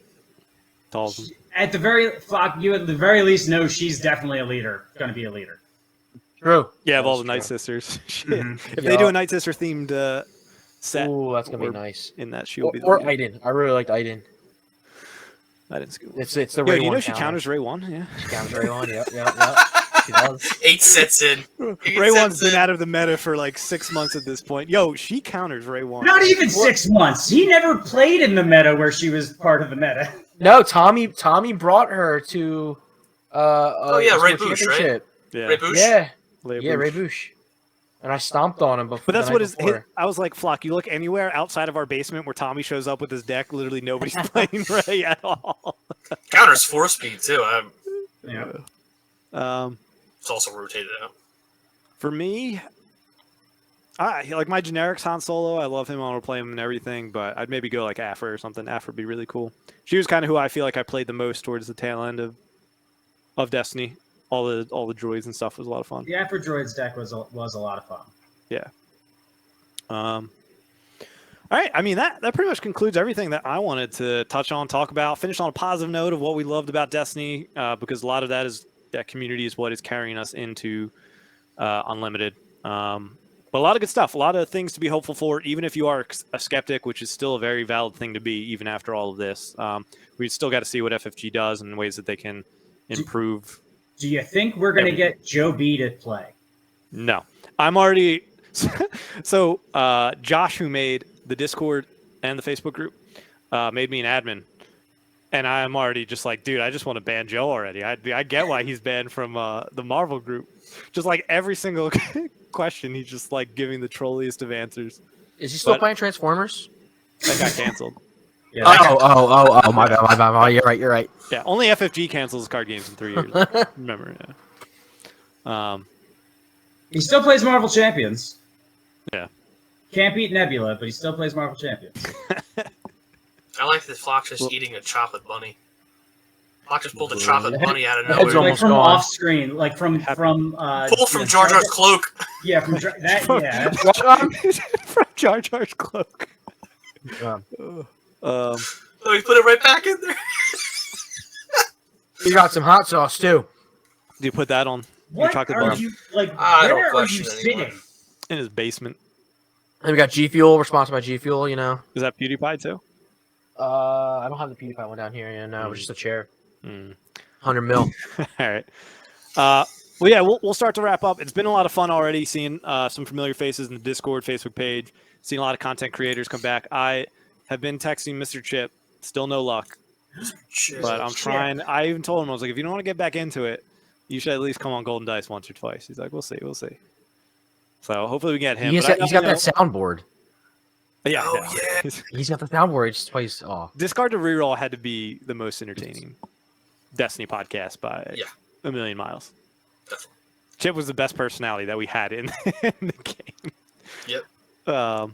Talzin. At the very least know she's definitely a leader. Going to be a leader. True. Yeah, of all the That's Night true. Sisters. Shit. Mhm. If they do a Night Sister themed set Ooh, that's gonna or be nice. in that, she'll be the Or leader. Aiden. I really liked Aiden. I didn't scoop. It's the Yo, Ray do you know 1 she counter. counters Ray 1? Yeah. She counters Ray 1. Yep. She does. 8 sets in. Ray 1's been out of the meta for like 6 months at this point. Yo, she counters Ray 1. Not even 6 months. He never played in the meta where she was part of the meta. No, Tommy brought her to yeah, Ray World Boosh, right? Championship. Yeah. Ray Boosh? Yeah, Leia Ray Boosh. Boosh. And I stomped on him before. But that's the what night his. before. I was like, Flock, you look anywhere outside of our basement where Tommy shows up with his deck, literally nobody's playing Ray at all. Counters 4-speed too. Yeah. It's also rotated out. For me, I like my generics Han Solo. I love him. I want to play him and everything, but I'd maybe go like Afra or something. Afra would be really cool. She was kind of who I feel like I played the most towards the tail end of Destiny. All the droids and stuff was a lot of fun. The Afro Droids deck was a lot of fun. Yeah. All right. I mean, that pretty much concludes everything that I wanted to touch on, talk about, finish on a positive note of what we loved about Destiny, because a lot of that community is what is carrying us into Unlimited. But a lot of good stuff, a lot of things to be hopeful for, even if you are a skeptic, which is still a very valid thing to be, even after all of this. We still got to see what FFG does and ways that they can improve. Do you think we're going to get Joe B to play? No, I'm already. So Josh, who made the Discord and the Facebook group, made me an admin. And I'm already just like, dude, I just want to ban Joe already. I get why he's banned from the Marvel group. Just like every single question, he's just like giving the trolliest of answers. Is he still But- playing Transformers? That got canceled. Yeah, that guy- Oh, my bad. Oh, you're right. Yeah, only FFG cancels card games in 3 years. Remember, yeah. he still plays Marvel Champions. Yeah. Can't beat Nebula, but he still plays Marvel Champions. I like that Flock's just eating a chocolate bunny. Flock just pulled a chocolate bunny out of Head's nowhere. Like almost from gone. off screen, like from Pulled from Jar Jar's cloak. Yeah, from that. Yeah, From Jar Jar's cloak. Oh, he put it right back in there. You got some hot sauce too. Do you put that on your what chocolate are bunny you like? I don't Where are question you it anymore. sitting? in his basement? And we got G Fuel. We're sponsored by G Fuel. You know. Is that PewDiePie too? I don't have the PewDiePie one down here. Yeah, no, it was just a chair. Mm. 100 mil. All right. Well, yeah, we'll start to wrap up. It's been a lot of fun already seeing some familiar faces in the Discord, Facebook page, seeing a lot of content creators come back. I have been texting Mr. Chip, still no luck, but I'm trying. I even told him, I was like, if you don't want to get back into it, you should at least come on Golden Dice once or twice. He's like, we'll see. So hopefully we get him. He's But got that soundboard. Yeah, Oh, yeah. He's got the soundboard. He just plays. Oh, Discard to Reroll had to be the most entertaining Destiny podcast by a million miles. Definitely. Chip was the best personality that we had in the game. Yep. All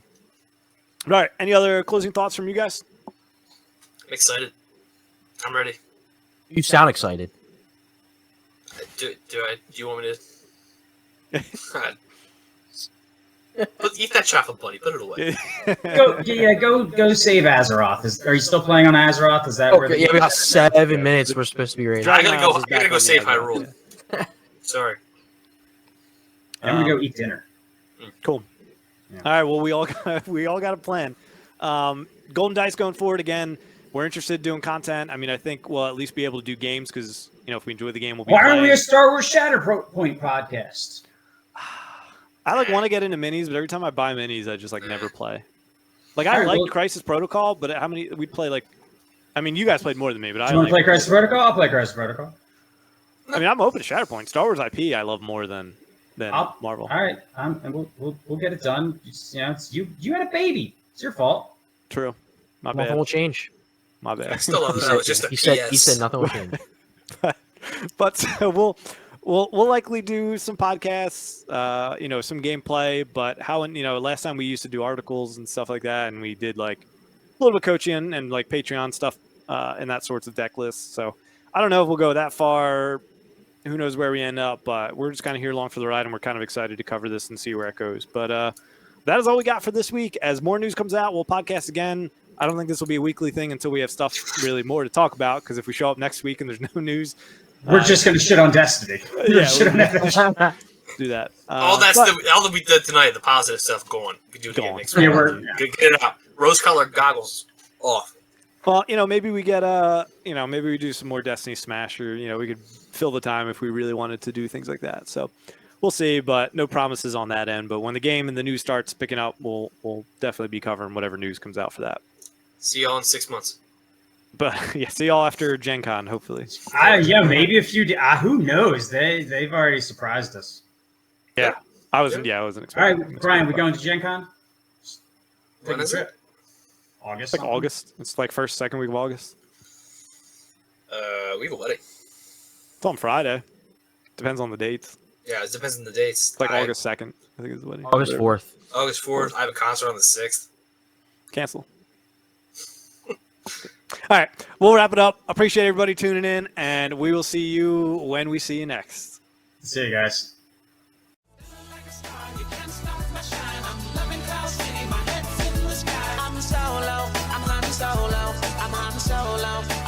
right. Any other closing thoughts from you guys? I'm excited. I'm ready. you sound excited. Do you want me to? Eat that chocolate bunny. Put it away. Go save Azeroth. Are you still playing on Azeroth? Is that where Okay, yeah, we got 7 minutes. We're supposed to be ready. I gotta go. Miles is I gotta back go on save the other. Hyrule. Sorry. I'm gonna go eat dinner. Cool. Yeah. All right. Well, we all got a plan. Golden Dice going forward again. We're interested in doing content. I mean, I think we'll at least be able to do games because if we enjoy the game, we'll be. Why aren't we playing. a Star Wars Shatterpoint podcast? I want to get into minis, but every time I buy minis, I just never play. I Alright, like well- Crisis Protocol, but how many we'd play you guys played more than me, but Do you want to play Crisis Protocol? I'll play Crisis Protocol. I mean, I'm open to Shatterpoint. Star Wars IP, I love more than Marvel. All right, and we'll get it done. You had a baby. It's your fault. True. My Nothing bad. will change. My bad. I still love He that. said, It was just a he said PS. nothing will change. But we'll likely do some podcasts, some gameplay. But last time we used to do articles and stuff like that, and we did a little bit of coaching and Patreon stuff and that sorts of deck lists. So I don't know if we'll go that far. Who knows where we end up? But we're just kind of here along for the ride, and we're kind of excited to cover this and see where it goes. But that is all we got for this week. As more news comes out, we'll podcast again. I don't think this will be a weekly thing until we have stuff really more to talk about. Because if we show up next week and there's no news, We're just gonna shit on Destiny. Yeah, Shit on FFG. do that. All that we did tonight, the positive stuff, going. We do it Go again on. next Yeah, week. Get it out. Rose-colored goggles off. Well, maybe we get maybe we do some more Destiny Smash, or we could fill the time if we really wanted to do things like that. So we'll see, but no promises on that end. But when the game and the news starts picking up, we'll definitely be covering whatever news comes out for that. See y'all in 6 months. But yeah, see y'all after Gen Con, hopefully. Maybe a few. Who knows? They've already surprised us. Yeah, I wasn't All expecting. right, Brian, we going to Gen Con? When is it? August. It's August. It's first, second week of August. We have a wedding. It's on Friday. Depends on the dates. Yeah, it depends on the dates. It's August 2nd. I think is the wedding. August 4th. August 4th. I have a concert on the 6th. Cancel. All right, we'll wrap it up. Appreciate everybody tuning in, and we will see you when we see you next. See you guys. Like a star, you can't stop my shine. I'm loving Cloud City, my head's in the sky. I'm solo, I'm Han Solo, I'm Han Solo.